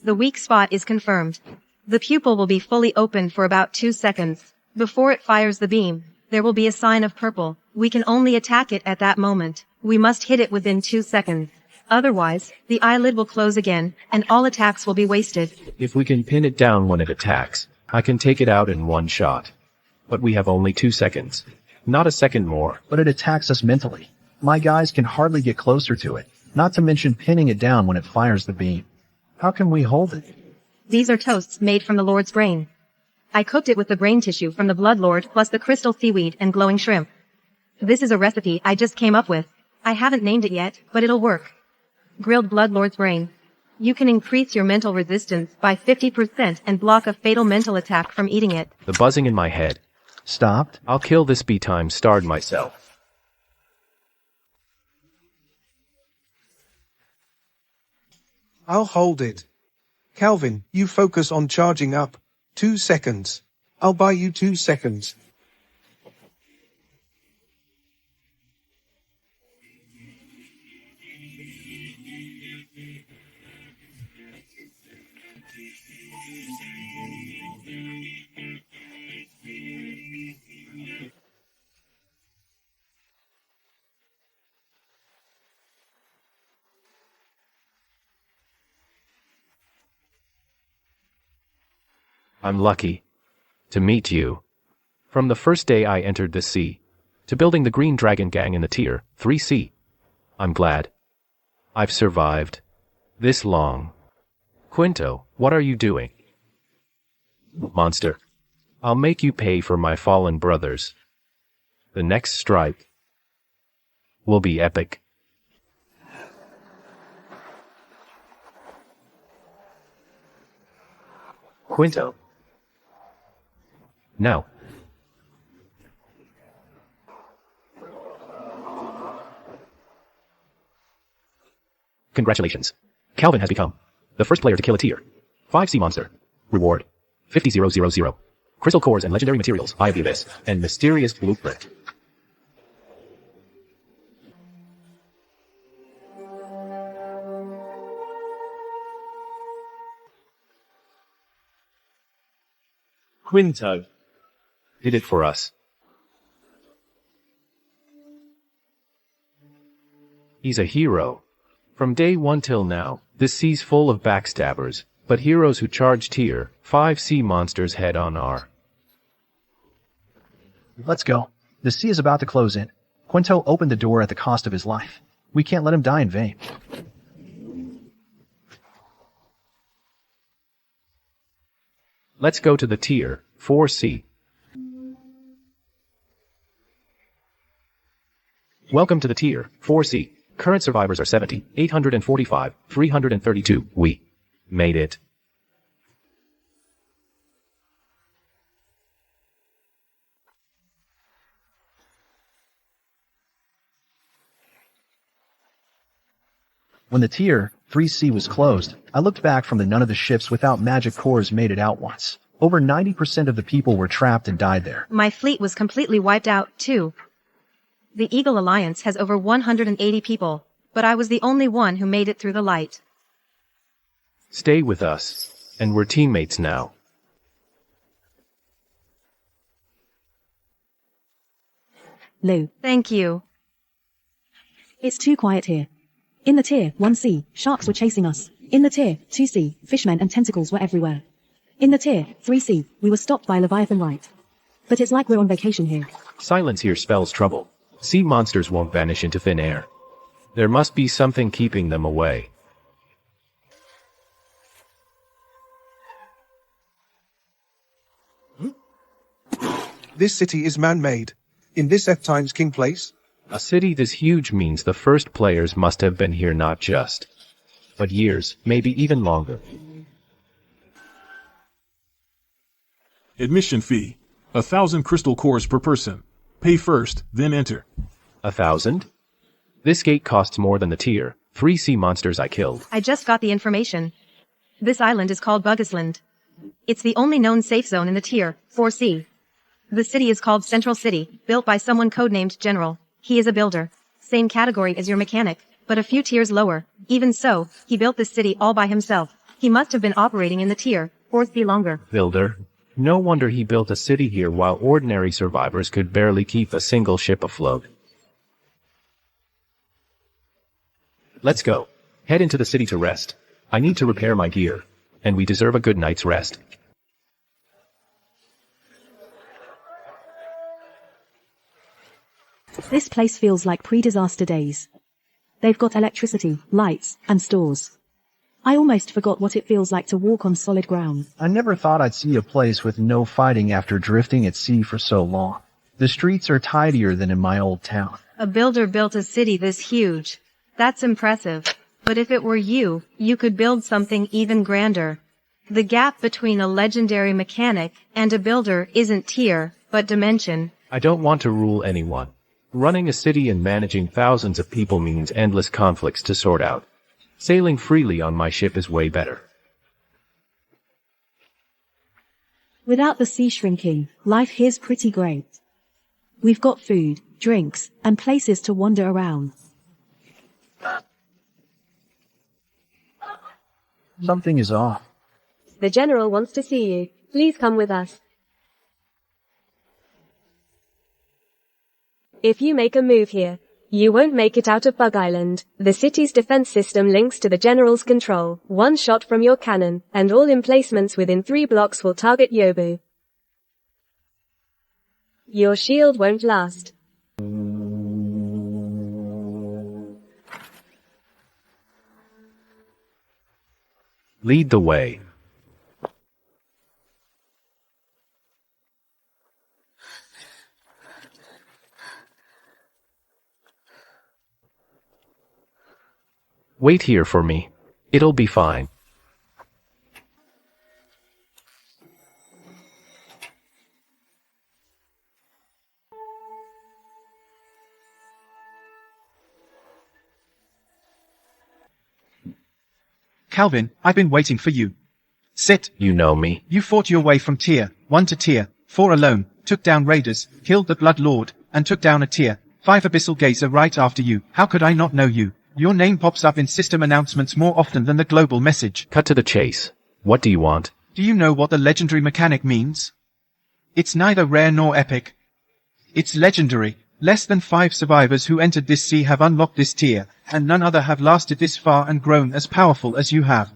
The weak spot is confirmed. The pupil will be fully open for about 2 seconds. Before it fires the beam, there will be a sign of purple. We can only attack it at that moment. We must hit it within 2 seconds. Otherwise, the eyelid will close again, and all attacks will be wasted. If we can pin it down when it attacks, I can take it out in one shot. But we have only 2 seconds. Not a second more. But it attacks us mentally. My guys can hardly get closer to it, not to mention pinning it down when it fires the beam. How can we hold it? These are toasts made from the Lord's brain. I cooked it with the brain tissue from the Blood Lord plus the crystal seaweed and glowing shrimp. This is a recipe I just came up with. I haven't named it yet, but it'll work. Grilled Blood Lord's brain. You can increase your mental resistance by 50% and block a fatal mental attack from eating it. The buzzing in my head. Stopped? I'll kill this B-time starred myself. I'll hold it. Calvin, you focus on charging up. 2 seconds. I'll buy you 2 seconds. I'm lucky to meet you. From the first day I entered the sea, to building the Green Dragon Gang in the Tier 3C. I'm glad I've survived this long. Quinto, what are you doing? Monster, I'll make you pay for my fallen brothers. The next strike will be epic. Quinto. Now. Congratulations. Calvin has become the first player to kill a Tier 5C monster. Reward 50,000. Crystal cores and legendary materials, Eye of the Abyss, and mysterious blueprint. Quinto did it for us. He's a hero. From day one till now, this sea's full of backstabbers, but heroes who charge Tier 5C monsters head on are. Let's go. The sea is about to close in. Quinto opened the door at the cost of his life. We can't let him die in vain. Let's go to the Tier 4C. Welcome to the Tier 4C. Current survivors are 70, 845, 332. We made it. When the Tier 3C was closed, I looked back from the none of the ships without magic cores made it out once. Over 90% of the people were trapped and died there. My fleet was completely wiped out, too. The Eagle Alliance has over 180 people, but I was the only one who made it through the light. Stay with us, and we're teammates now. Lou. Thank you. It's too quiet here. In the Tier 1C, sharks were chasing us. In the Tier 2C, fishmen and tentacles were everywhere. In the Tier 3C, we were stopped by Leviathan Right. But it's like we're on vacation here. Silence here spells trouble. Sea monsters won't vanish into thin air. There must be something keeping them away. This city is man-made. In this F times King place, A city this huge means the first players must have been here not just, but years, maybe even longer. Admission fee. 1,000 crystal cores per person. Pay first, then enter. 1,000? This gate costs more than the Tier 3C monsters I killed. I just got the information. This island is called Bugisland. It's the only known safe zone in the Tier 4C. The city is called Central City, built by someone codenamed General. He is a builder. Same category as your mechanic, but a few tiers lower. Even so, he built this city all by himself. He must have been operating in the Tier 4C longer. Builder? No wonder he built a city here while ordinary survivors could barely keep a single ship afloat. Let's go. Head into the city to rest. I need to repair my gear, and we deserve a good night's rest. This place feels like pre-disaster days. They've got electricity, lights, and stores. I almost forgot what it feels like to walk on solid ground. I never thought I'd see a place with no fighting after drifting at sea for so long. The streets are tidier than in my old town. A builder built a city this huge. That's impressive. But if it were you, you could build something even grander. The gap between a legendary mechanic and a builder isn't tier, but dimension. I don't want to rule anyone. Running a city and managing thousands of people means endless conflicts to sort out. Sailing freely on my ship is way better. Without the sea shrinking, life here's pretty great. We've got food, drinks, and places to wander around. Something is off. The general wants to see you. Please come with us. If you make a move here, you won't make it out of Bug Island. The city's defense system links to the general's control. One shot from your cannon, and all emplacements within 3 blocks will target Yobu. Your shield won't last. Lead the way. Wait here for me. It'll be fine. Calvin, I've been waiting for you. Sit. You know me. You fought your way from Tier 1 to Tier 4 alone, took down raiders, killed the Blood Lord, and took down a Tier 5 Abyssal Gazer right after you. How could I not know you? Your name pops up in system announcements more often than the global message. Cut to the chase. What do you want? Do you know what the legendary mechanic means? It's neither rare nor epic. It's legendary. Less than 5 survivors who entered this sea have unlocked this tier, and none other have lasted this far and grown as powerful as you have.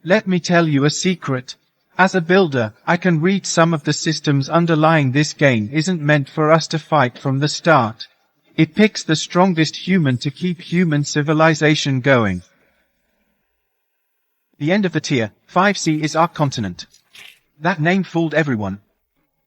Let me tell you a secret. As a builder, I can read some of the systems underlying this game isn't meant for us to fight from the start. It picks the strongest human to keep human civilization going. The end of the tier 5C is our continent. That name fooled everyone.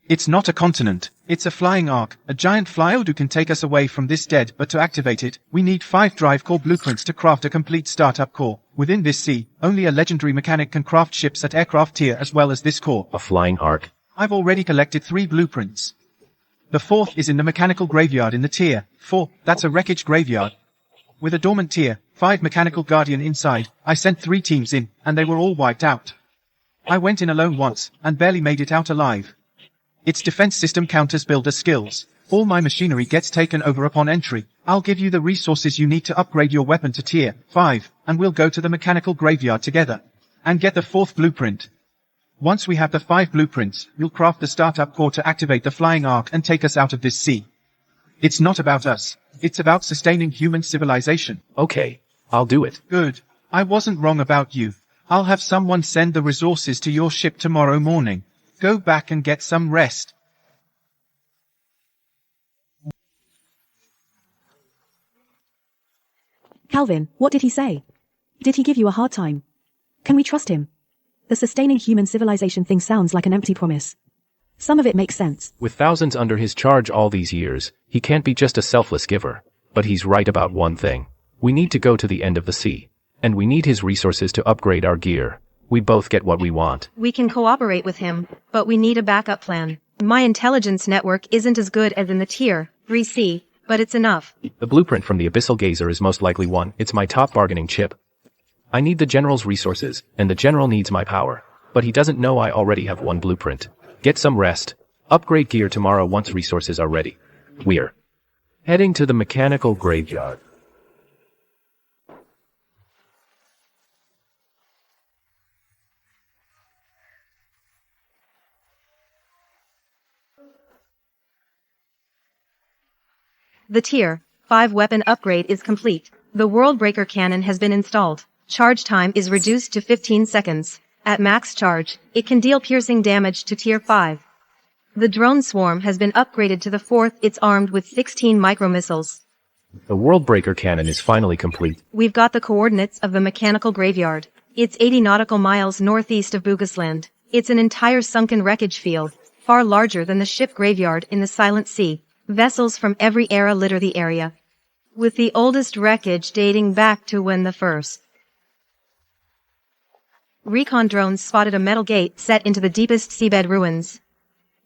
It's not a continent, it's a flying ark, a giant flyoid who can take us away from this dead, but to activate it, we need 5 drive core blueprints to craft a complete startup core. Within this sea, only a legendary mechanic can craft ships at aircraft tier as well as this core. A flying ark. I've already collected 3 blueprints. The 4th is in the mechanical graveyard in the tier 4, that's a wreckage graveyard. With a dormant tier 5 mechanical guardian inside, I sent 3 teams in, and they were all wiped out. I went in alone once, and barely made it out alive. Its defense system counters builder skills. All my machinery gets taken over upon entry. I'll give you the resources you need to upgrade your weapon to tier 5, and we'll go to the mechanical graveyard together. And get the 4th blueprint. Once we have the 5 blueprints, you'll craft the startup core to activate the flying ark and take us out of this sea. It's not about us. It's about sustaining human civilization. Okay, I'll do it. Good. I wasn't wrong about you. I'll have someone send the resources to your ship tomorrow morning. Go back and get some rest. Calvin, what did he say? Did he give you a hard time? Can we trust him? The sustaining human civilization thing sounds like an empty promise. Some of it makes sense. With thousands under his charge all these years, he can't be just a selfless giver. But he's right about one thing. We need to go to the end of the sea. And we need his resources to upgrade our gear. We both get what we want. We can cooperate with him, but we need a backup plan. My intelligence network isn't as good as in the tier 3C, but it's enough. The blueprint from the Abyssal Gazer is most likely one. It's my top bargaining chip. I need the general's resources, and the general needs my power. But he doesn't know I already have 1 blueprint. Get some rest. Upgrade gear tomorrow once resources are ready. We're heading to the mechanical graveyard. The tier 5 weapon upgrade is complete. The Worldbreaker cannon has been installed. Charge time is reduced to 15 seconds. At max charge, it can deal piercing damage to tier 5. The drone swarm has been upgraded to the 4th. It's armed with 16 micromissiles. The Worldbreaker cannon is finally complete. We've got the coordinates of the mechanical graveyard. It's 80 nautical miles northeast of Bugasland. It's an entire sunken wreckage field, far larger than the ship graveyard in the Silent Sea. Vessels from every era litter the area, with the oldest wreckage dating back to when the first recon drones spotted a metal gate set into the deepest seabed ruins.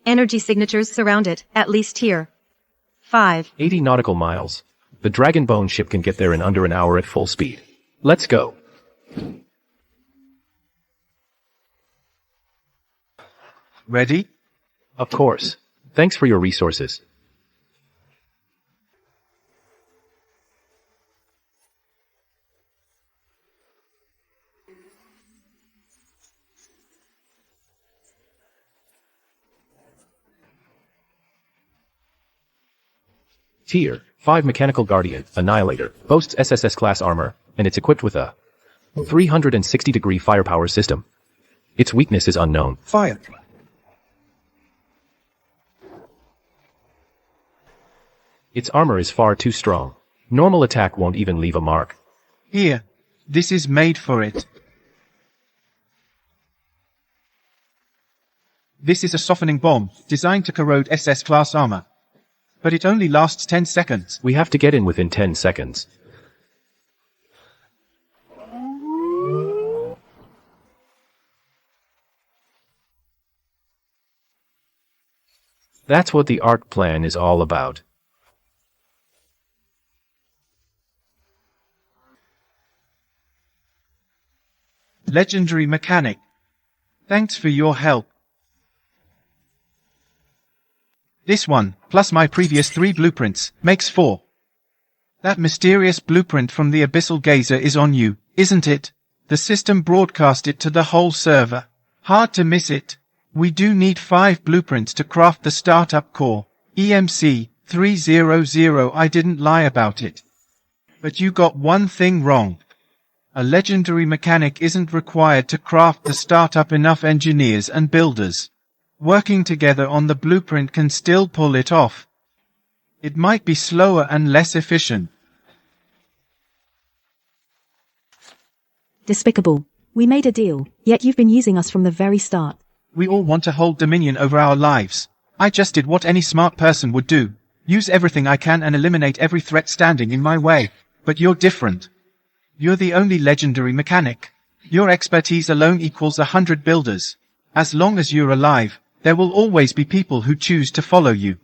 Energy signatures surround it, at least tier 5. 80 nautical miles. The Dragonbone ship can get there in under an hour at full speed. Let's go. Ready? Of course. Thanks for your resources. Tier 5 Mechanical Guardian Annihilator boasts SSS class armor, and it's equipped with a 360-degree firepower system. Its weakness is unknown. Fire. Its armor is far too strong. Normal attack won't even leave a mark. Here. This is made for it. This is a softening bomb, designed to corrode SS class armor. But it only lasts 10 seconds. We have to get in within 10 seconds. That's what the art plan is all about. Legendary mechanic. Thanks for your help. This one, plus my previous 3 blueprints, makes 4. That mysterious blueprint from the Abyssal Gazer is on you, isn't it? The system broadcast it to the whole server. Hard to miss it. We do need 5 blueprints to craft the startup core. EMC 300. I didn't lie about it. But you got one thing wrong. A legendary mechanic isn't required to craft the startup. Enough engineers and builders working together on the blueprint can still pull it off. It might be slower and less efficient. Despicable. We made a deal, yet you've been using us from the very start. We all want to hold dominion over our lives. I just did what any smart person would do. Use everything I can and eliminate every threat standing in my way. But you're different. You're the only legendary mechanic. Your expertise alone equals 100 builders. As long as you're alive, there will always be people who choose to follow you.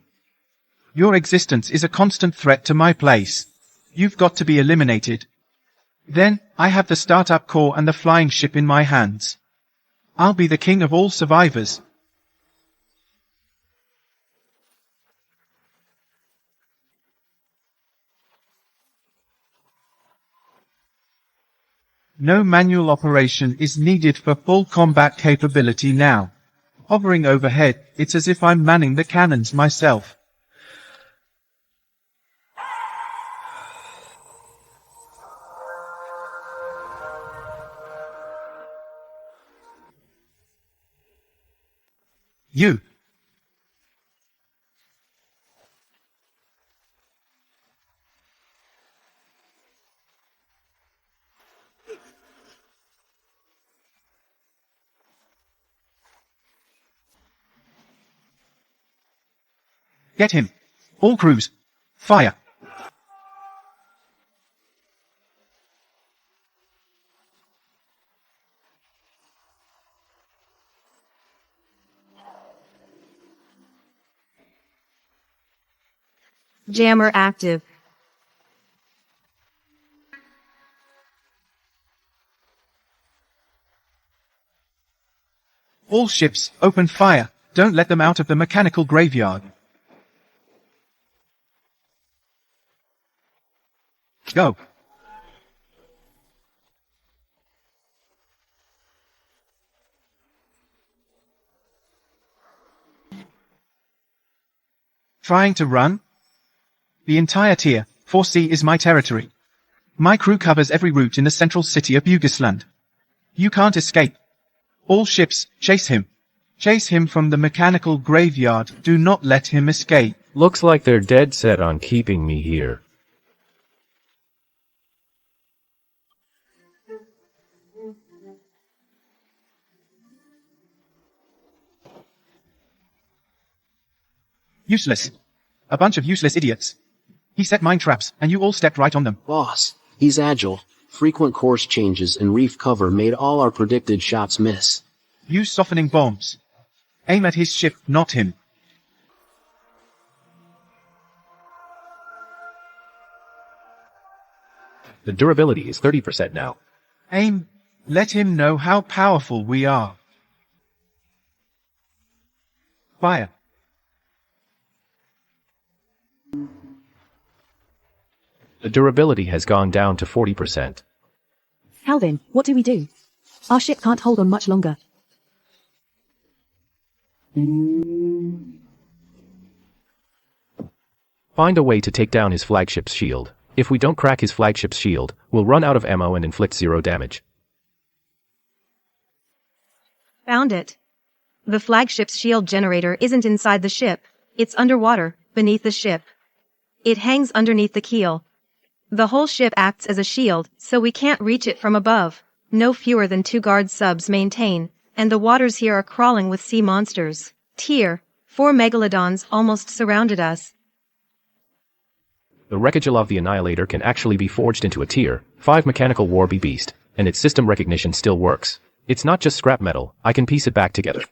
Your existence is a constant threat to my place. You've got to be eliminated. Then, I have the startup core and the flying ship in my hands. I'll be the king of all survivors. No manual operation is needed for full combat capability now. Hovering overhead, it's as if I'm manning the cannons myself. You. Get him. All crews. Fire. Jammer active. All ships, open fire. Don't let them out of the mechanical graveyard. Go. Trying to run? The entire Tier 4C is my territory. My crew covers every route in the central city of Yugosland. You can't escape. All ships, chase him. Chase him from the mechanical graveyard. Do not let him escape. Looks like they're dead set on keeping me here. Useless. A bunch of useless idiots. He set mine traps, and you all stepped right on them. Boss, he's agile. Frequent course changes and reef cover made all our predicted shots miss. Use softening bombs. Aim at his ship, not him. The durability is 30% now. Aim. Let him know how powerful we are. Fire. The durability has gone down to 40%. Calvin, what do we do? Our ship can't hold on much longer. Find a way to take down his flagship's shield. If we don't crack his flagship's shield, we'll run out of ammo and inflict 0 damage. Found it. The flagship's shield generator isn't inside the ship. It's underwater, beneath the ship. It hangs underneath the keel. The whole ship acts as a shield, so we can't reach it from above. No fewer than 2 guard subs maintain, and the waters here are crawling with sea monsters. Tier 4 megalodons almost surrounded us. The wreckage of the Annihilator can actually be forged into a Tier 5 mechanical war beast, and its system recognition still works. It's not just scrap metal, I can piece it back together.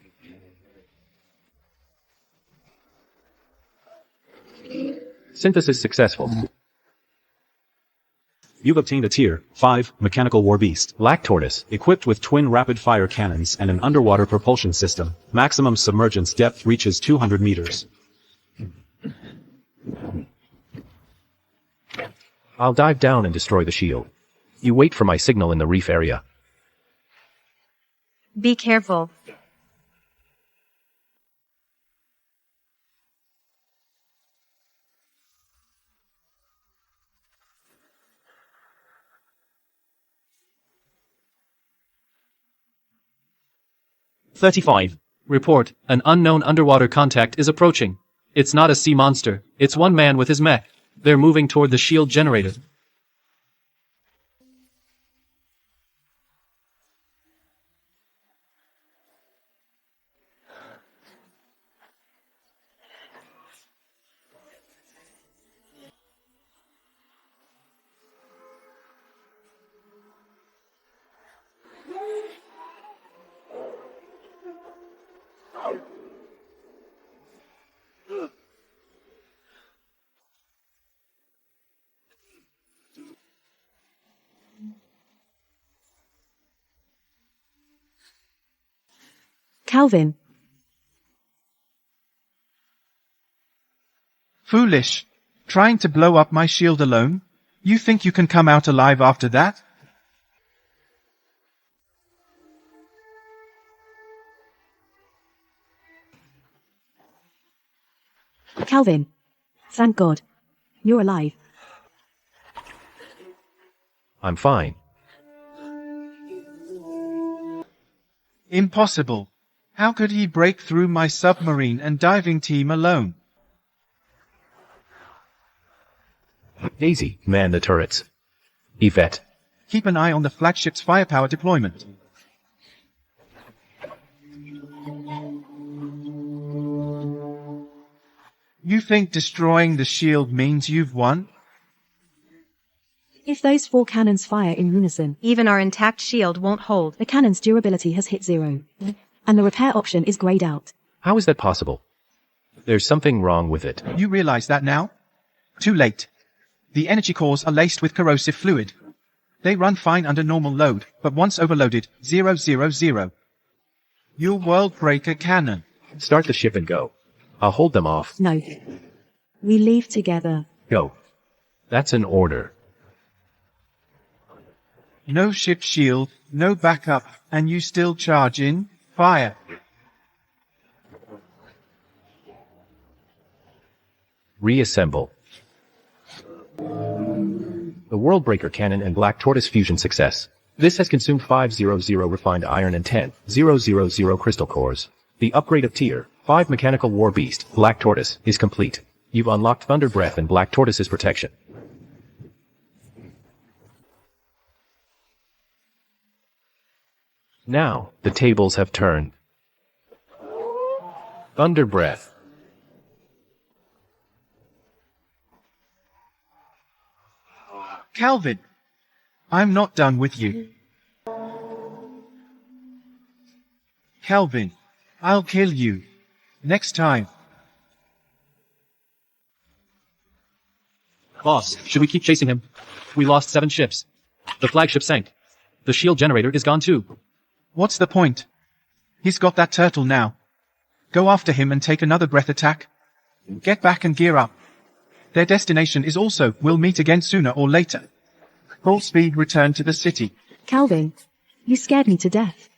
Synthesis successful. You've obtained a Tier 5 mechanical war beast. Black Tortoise. Equipped with twin rapid-fire cannons and an underwater propulsion system. Maximum submergence depth reaches 200 meters. I'll dive down and destroy the shield. You wait for my signal in the reef area. Be careful. Report, an unknown underwater contact is approaching. It's not a sea monster, it's one man with his mech. They're moving toward the shield generator. Calvin. Foolish. Trying to blow up my shield alone? You think you can come out alive after that? Calvin. Thank God. You're alive. I'm fine. Impossible. How could he break through my submarine and diving team alone? Daisy, man the turrets. Yvette. Keep an eye on the flagship's firepower deployment. You think destroying the shield means you've won? If those 4 cannons fire in unison, even our intact shield won't hold. The cannon's durability has hit 0. And the repair option is grayed out. How is that possible? There's something wrong with it. You realize that now? Too late. The energy cores are laced with corrosive fluid. They run fine under normal load, but once overloaded, 000. Your world breaker cannon. Start the ship and go. I'll hold them off. No. We leave together. Go. That's an order. No ship shield, no backup, and you still charge in? Fire. Reassemble. The Worldbreaker Cannon and Black Tortoise fusion success. This has consumed 500 refined iron and 10,000 crystal cores. The upgrade of Tier 5 mechanical war beast, Black Tortoise, is complete. You've unlocked Thunder Breath and Black Tortoise's protection. Now, the tables have turned. Thunder Breath. Calvin, I'm not done with you. Calvin, I'll kill you. Next time. Boss, should we keep chasing him? We lost 7 ships. The flagship sank. The shield generator is gone too. What's the point? He's got that turtle now. Go after him and take another breath attack. Get back and gear up. Their destination is also, we'll meet again sooner or later. Full speed return to the city. Calvin, you scared me to death.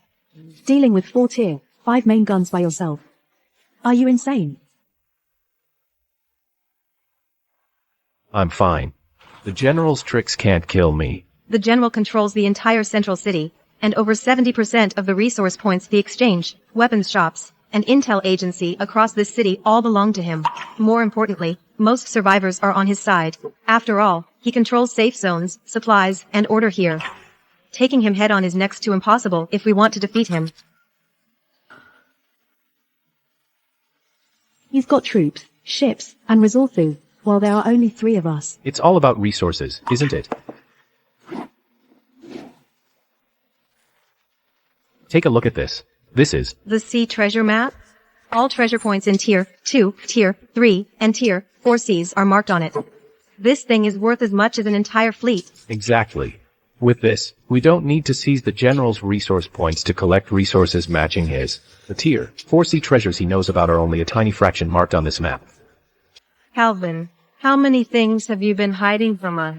Dealing with 4 Tier 5 main guns by yourself. Are you insane? I'm fine. The general's tricks can't kill me. The general controls the entire central city, and over 70% of the resource points, the exchange, weapons shops, and intel agency across this city all belong to him. More importantly, most survivors are on his side. After all, he controls safe zones, supplies, and order here. Taking him head-on is next to impossible if we want to defeat him. He's got troops, ships, and resources, while there are only 3 of us. It's all about resources, isn't it? Take a look at this. This is the sea treasure map. All treasure points in Tier 2, Tier 3, and Tier 4 Cs are marked on it. This thing is worth as much as an entire fleet. exactly. With this, we don't need to seize the general's resource points to collect resources matching his. The Tier 4C treasures he knows about are only a tiny fraction marked on this map. Calvin, how many things have you been hiding from us?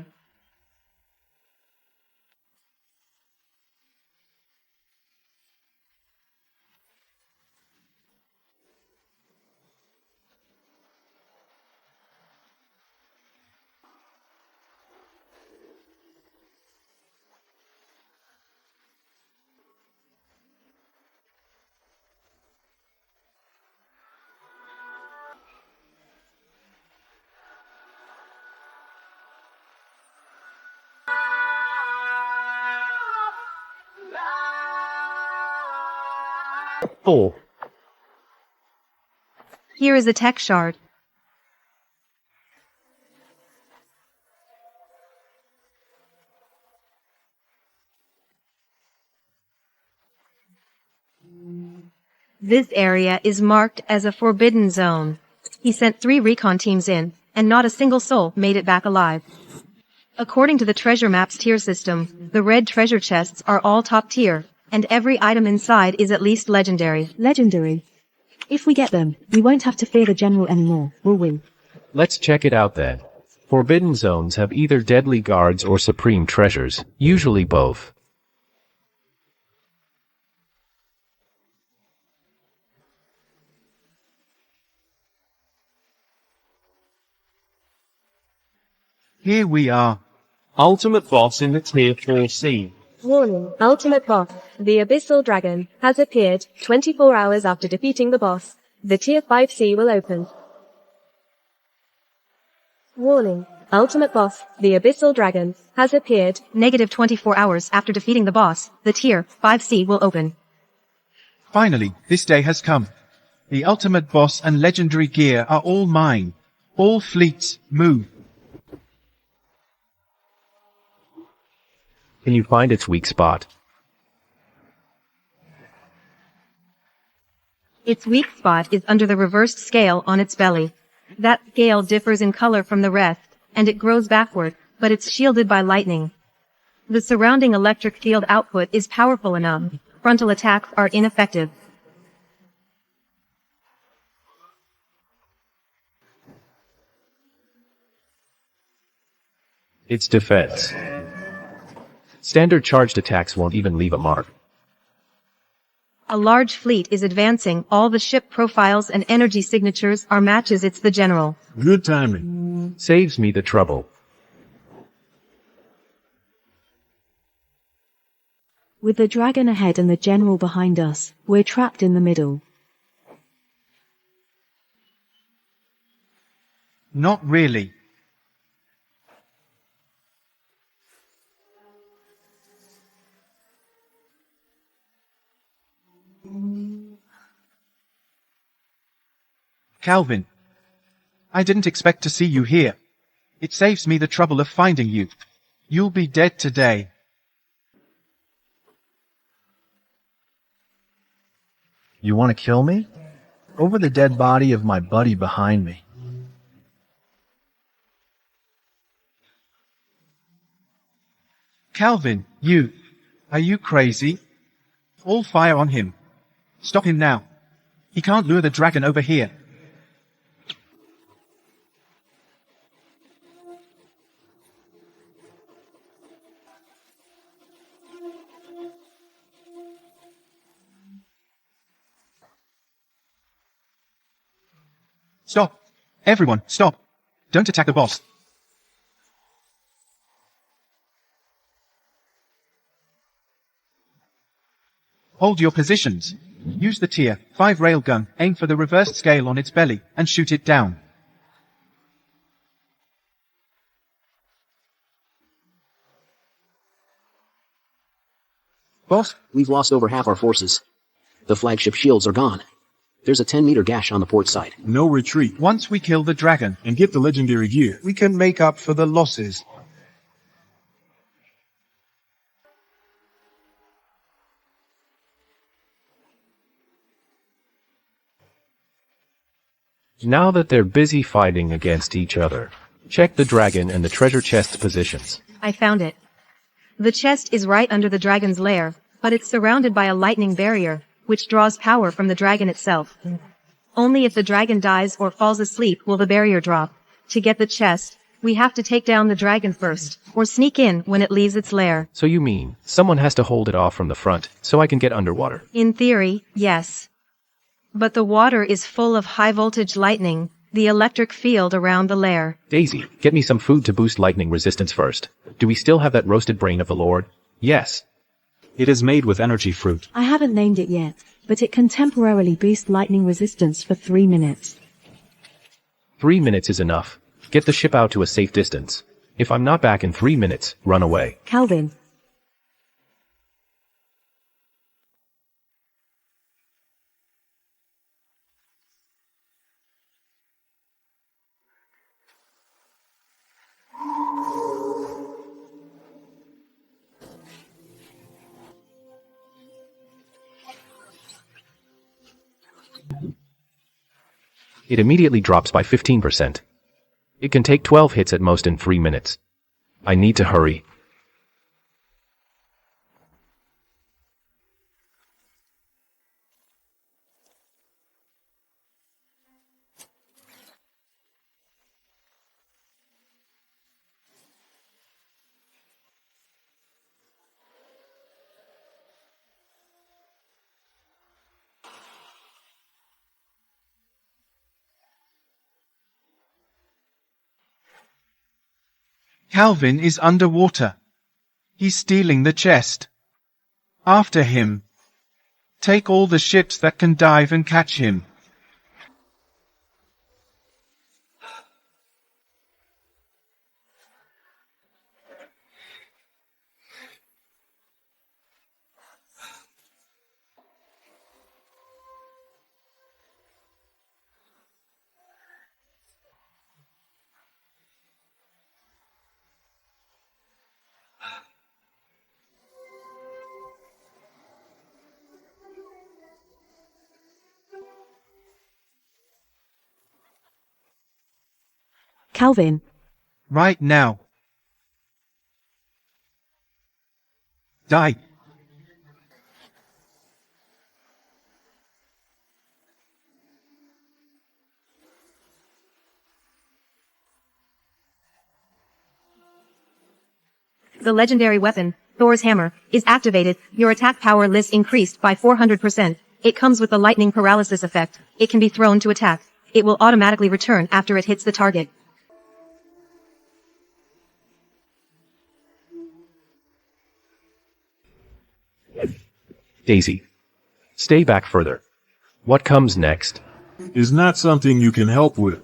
Oh. Here is a tech shard. This area is marked as a forbidden zone. He sent 3 recon teams in, and not a single soul made it back alive. According to the treasure map's tier system, the red treasure chests are all top tier, and every item inside is at least legendary. Legendary. If we get them, we won't have to fear the general anymore, will we? Let's check it out then. Forbidden zones have either deadly guards or supreme treasures, usually both. Here we are. Ultimate boss in the Tier 4C. Warning, Ultimate Boss, the Abyssal Dragon, has appeared. 24 hours after defeating the boss, the Tier 5C will open. Warning, Ultimate Boss, the Abyssal Dragon, has appeared. Negative 24 hours after defeating the boss, the Tier 5C will open. Finally, this day has come. The ultimate boss and legendary gear are all mine. All fleets, move. Can you find its weak spot? Its weak spot is under the reversed scale on its belly. That scale differs in color from the rest, and it grows backward, but it's shielded by lightning. The surrounding electric field output is powerful enough. Frontal attacks are ineffective. Its defense. Standard charged attacks won't even leave a mark. A large fleet is advancing. All the ship profiles and energy signatures are matches. It's the general. Good timing. Saves me the trouble. With the dragon ahead and the general behind us, we're trapped in the middle. Not really. Calvin, I didn't expect to see you here. It saves me the trouble of finding you. You'll be dead today. You want to kill me? Over the dead body of my buddy behind me. Calvin, are you crazy? All fire on him. Stop him now. He can't lure the dragon over here. Stop. Everyone, stop. Don't attack the boss. Hold your positions. Use the Tier 5 railgun, aim for the reversed scale on its belly, and shoot it down. Boss, we've lost over half our forces. The flagship shields are gone. There's a 10-meter gash on the port side. No retreat. Once we kill the dragon and get the legendary gear, we can make up for the losses. Now that they're busy fighting against each other, check the dragon and the treasure chest's positions. I found it. The chest is right under the dragon's lair, but it's surrounded by a lightning barrier, which draws power from the dragon itself. Only if the dragon dies or falls asleep will the barrier drop. To get the chest, we have to take down the dragon first, or sneak in when it leaves its lair. So you mean, someone has to hold it off from the front, so I can get underwater? In theory, yes. But the water is full of high-voltage lightning, the electric field around the lair. Daisy, get me some food to boost lightning resistance first. Do we still have that roasted brain of the Lord? Yes. It is made with energy fruit. I haven't named it yet, but it can temporarily boost lightning resistance for 3 minutes. 3 minutes is enough. Get the ship out to a safe distance. If I'm not back in 3 minutes, run away. Calvin. It immediately drops by 15%. It can take 12 hits at most in 3 minutes. I need to hurry. Calvin is underwater. He's stealing the chest. After him. Take all the ships that can dive and catch him. Calvin. Right now. Die. The legendary weapon, Thor's Hammer, is activated. Your attack power list increased by 400%. It comes with the lightning paralysis effect. It can be thrown to attack. It will automatically return after it hits the target. Daisy. Stay back further. What comes next? Is not something you can help with.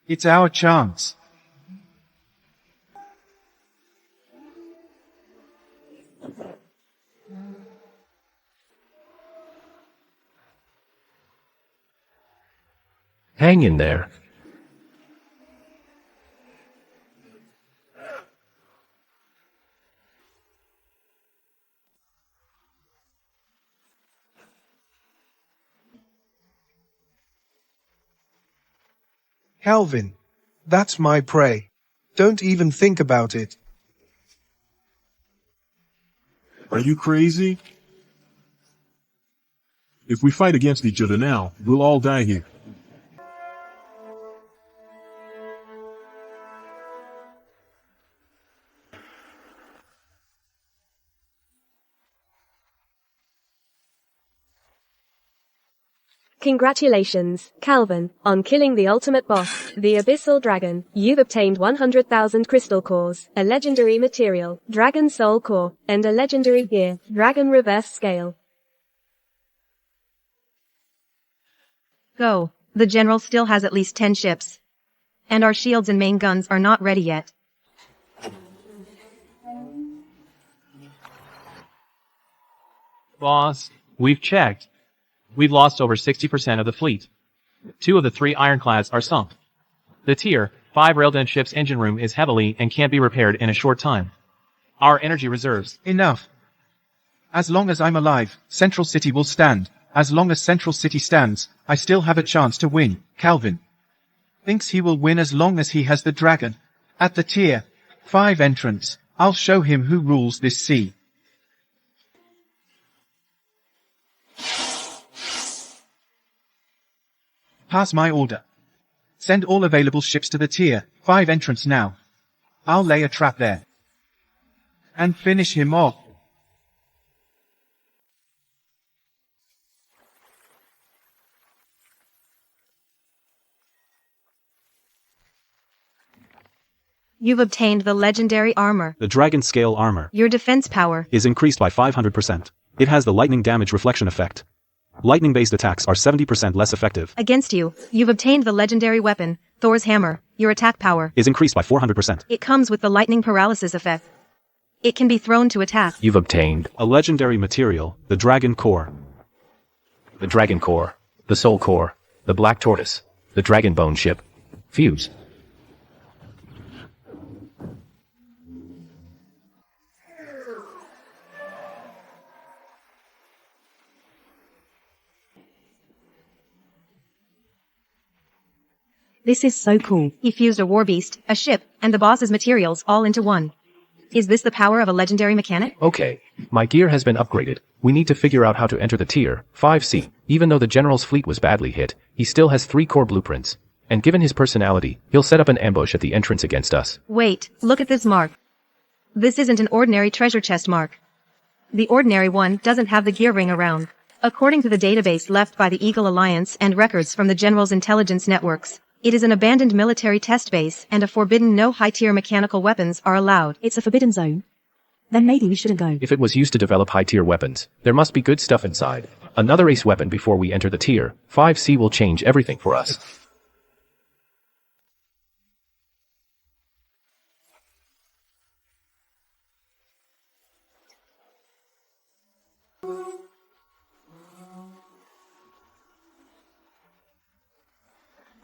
It's our chance. Hang in there. Calvin. That's my prey. Don't even think about it. Are you crazy? If we fight against each other now, we'll all die here. Congratulations, Calvin, on killing the ultimate boss, the Abyssal Dragon. You've obtained 100,000 crystal cores, a legendary material, Dragon Soul Core, and a legendary gear, Dragon Reverse Scale. Go. The general still has at least 10 ships. And our shields and main guns are not ready yet. Boss, we've checked. We've lost over 60% of the fleet. 2 of the 3 ironclads are sunk. The Tier 5 Railden ship's engine room is heavily and can't be repaired in a short time. Our energy reserves. Enough. As long as I'm alive, Central City will stand. As long as Central City stands, I still have a chance to win. Calvin thinks he will win as long as he has the dragon. At the Tier 5 entrance, I'll show him who rules this sea. Pass my order. Send all available ships to the Tier 5 entrance now. I'll lay a trap there. And finish him off. You've obtained the legendary armor. The Dragon Scale armor Your defense power is increased by 500%. It has the lightning damage reflection effect. Lightning-based attacks are 70% less effective. Against you, you've obtained the legendary weapon, Thor's Hammer. Your attack power Is increased by 400%. It comes with the lightning paralysis effect. It can be thrown to attack. You've obtained a legendary material, the Dragon Core. The Dragon Core, the Soul Core, the Black Tortoise, the Dragon Bone Ship, Fuse. This is so cool. He fused a war beast, a ship, and the boss's materials all into one. Is this the power of a legendary mechanic? Okay, my gear has been upgraded. We need to figure out how to enter the Tier 5C. Even though the general's fleet was badly hit, he still has 3 core blueprints. And given his personality, he'll set up an ambush at the entrance against us. Wait, look at this mark. This isn't an ordinary treasure chest mark. The ordinary one doesn't have the gear ring around. According to the database left by the Eagle Alliance and records from the general's intelligence networks, it is an abandoned military test base and a forbidden no high-tier mechanical weapons are allowed. It's a forbidden zone. Then maybe we shouldn't go. If it was used to develop high-tier weapons, there must be good stuff inside. Another ace weapon before we enter the Tier 5C will change everything for us.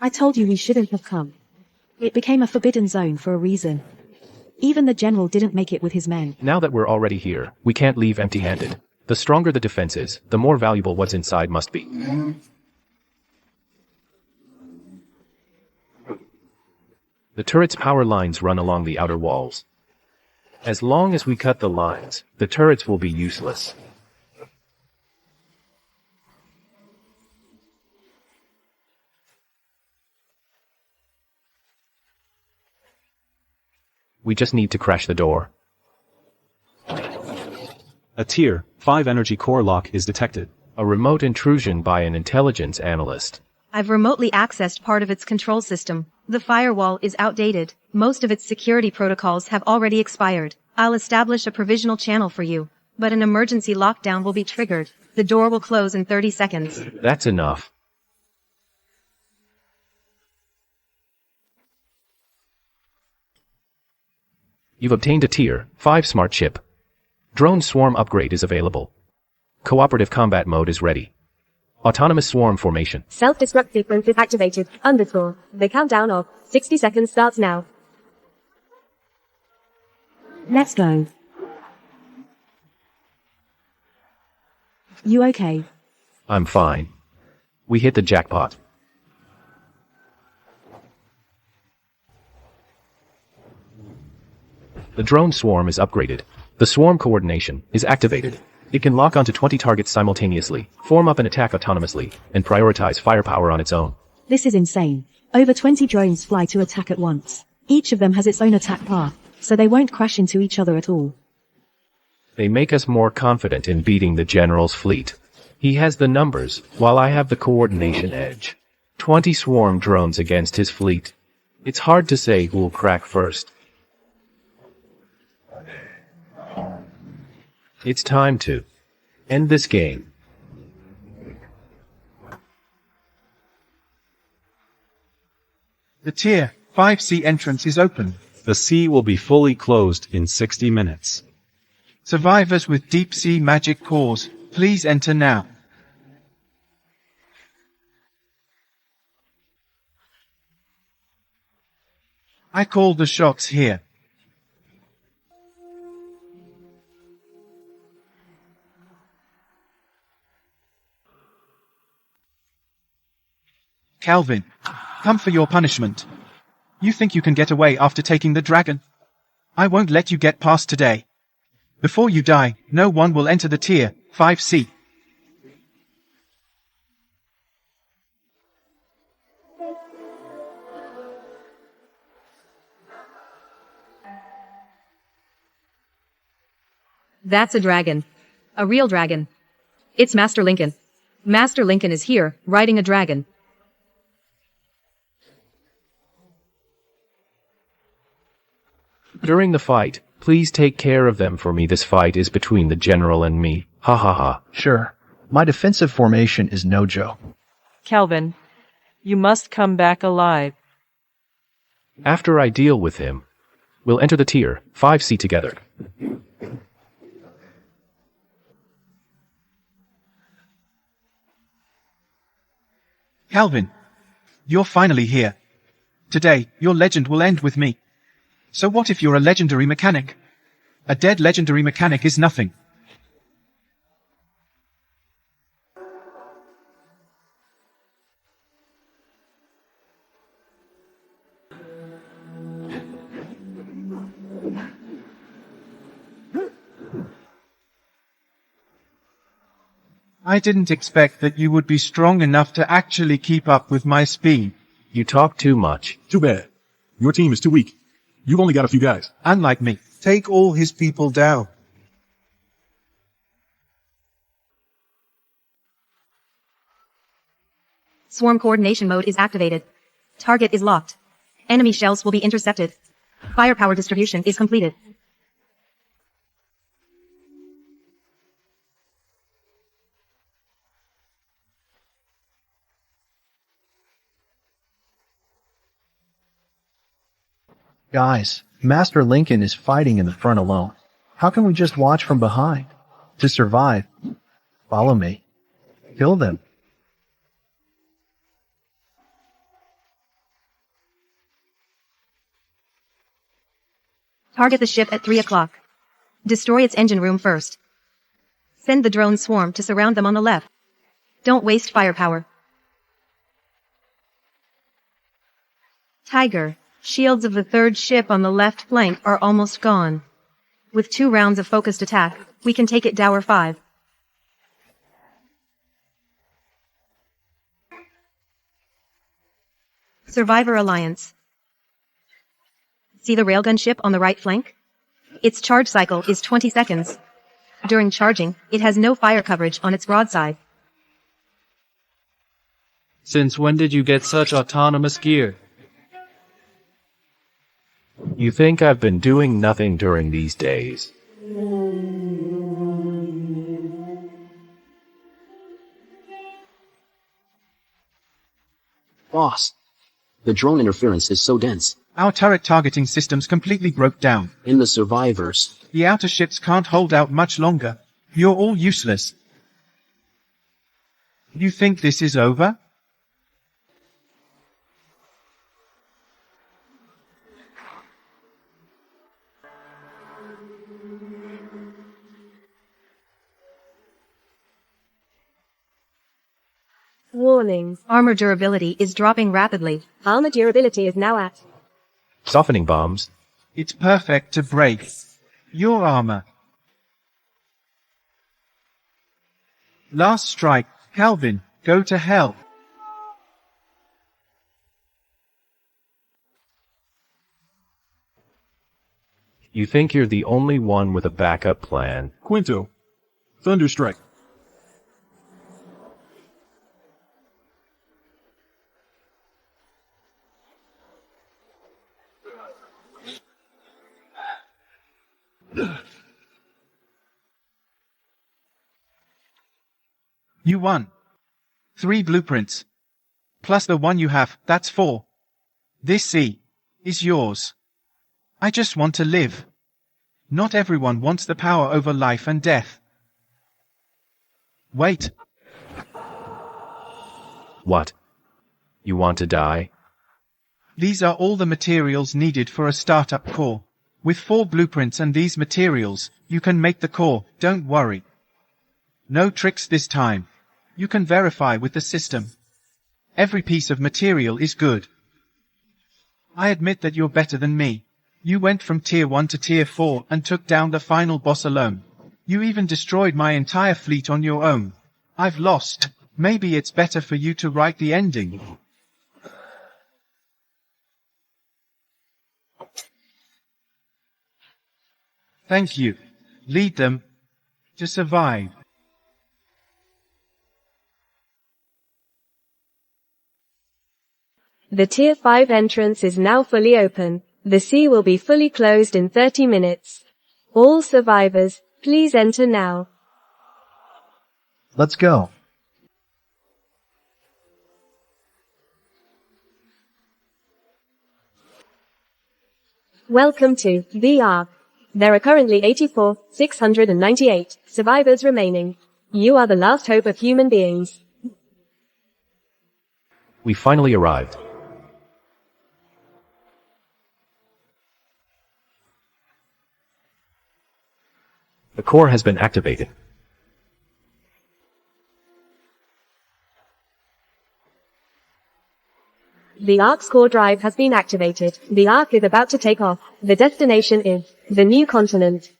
I told you we shouldn't have come. It became a forbidden zone for a reason. Even the general didn't make it with his men. Now that we're already here, we can't leave empty-handed. The stronger the defense is, the more valuable what's inside must be. The turret's power lines run along the outer walls. As long as we cut the lines, the turrets will be useless. We just need to crash the door. A Tier 5 energy core lock is detected. A remote intrusion by an intelligence analyst. I've remotely accessed part of its control system. The firewall is outdated. Most of its security protocols have already expired. I'll establish a provisional channel for you, but an emergency lockdown will be triggered. The door will close in 30 seconds. That's enough. You've obtained a Tier 5 smart chip. Drone swarm upgrade is available. Cooperative combat mode is ready. Autonomous swarm formation. Self-destruct sequence is activated. _ The countdown of 60 seconds starts now. Let's go. You okay? I'm fine. We hit the jackpot. The drone swarm is upgraded. The swarm coordination is activated. It can lock onto 20 targets simultaneously, form up and attack autonomously, and prioritize firepower on its own. This is insane. Over 20 drones fly to attack at once. Each of them has its own attack path, so they won't crash into each other at all. They make us more confident in beating the general's fleet. He has the numbers, while I have the coordination edge. 20 swarm drones against his fleet. It's hard to say who will crack first. It's time to end this game. The Tier 5C entrance is open. The sea will be fully closed in 60 minutes. Survivors with deep sea magic cores, please enter now. I call the shots here. Calvin, come for your punishment. You think you can get away after taking the dragon? I won't let you get past today. Before you die, no one will enter the Tier 5C. That's a dragon. A real dragon. It's Master Lincoln. Master Lincoln is here, riding a dragon. During the fight, please take care of them for me. This fight is between the general and me. Ha ha ha. Sure. My defensive formation is no joke. Calvin, you must come back alive. After I deal with him, we'll enter the Tier 5C together. Calvin, you're finally here. Today, your legend will end with me. So what if you're a legendary mechanic? A dead legendary mechanic is nothing. I didn't expect that you would be strong enough to actually keep up with my speed. You talk too much. Too bad. Your team is too weak. You've only got a few guys. Unlike me. Take all his people down. Swarm coordination mode is activated. Target is locked. Enemy shells will be intercepted. Firepower distribution is completed. Guys, Master Lincoln is fighting in the front alone. How can we just watch from behind? To survive, follow me. Kill them. Target the ship at 3 o'clock. Destroy its engine room first. Send the drone swarm to surround them on the left. Don't waste firepower. Tiger, shields of the third ship on the left flank are almost gone. With 2 rounds of focused attack, we can take it Dower 5. Survivor Alliance. See the railgun ship on the right flank? Its charge cycle is 20 seconds. During charging, it has no fire coverage on its broadside. Since when did you get such autonomous gear? You think I've been doing nothing during these days? Boss, the drone interference is so dense. Our turret targeting systems completely broke down. In the survivors. The outer ships can't hold out much longer. You're all useless. You think this is over? Warning. Armor durability is dropping rapidly. Armor durability is now at Softening bombs. It's perfect to break your armor. Last strike, Calvin, go to hell. You think you're the only one with a backup plan? Quinto, Thunderstrike. You won. 3 blueprints. Plus the one you have, that's 4. This sea is yours. I just want to live. Not everyone wants the power over life and death. Wait. What? You want to die? These are all the materials needed for a startup core. With 4 blueprints and these materials, you can make the core, don't worry. No tricks this time. You can verify with the system. Every piece of material is good. I admit that you're better than me. You went from tier 1 to tier 4 and took down the final boss alone. You even destroyed my entire fleet on your own. I've lost. Maybe it's better for you to write the ending. Thank you. Lead them to survive. The Tier 5 entrance is now fully open. The sea will be fully closed in 30 minutes. All survivors, please enter now. Let's go. Welcome to the Ark. There are currently 84,698 survivors remaining. You are the last hope of human beings. We finally arrived. The core has been activated. The Ark's core drive has been activated. The Ark is about to take off. The destination is the new continent.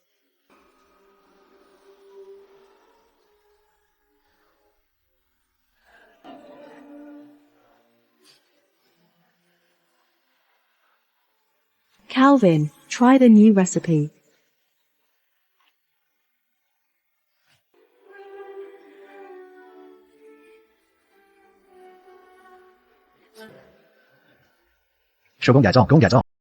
Calvin, try the new recipe.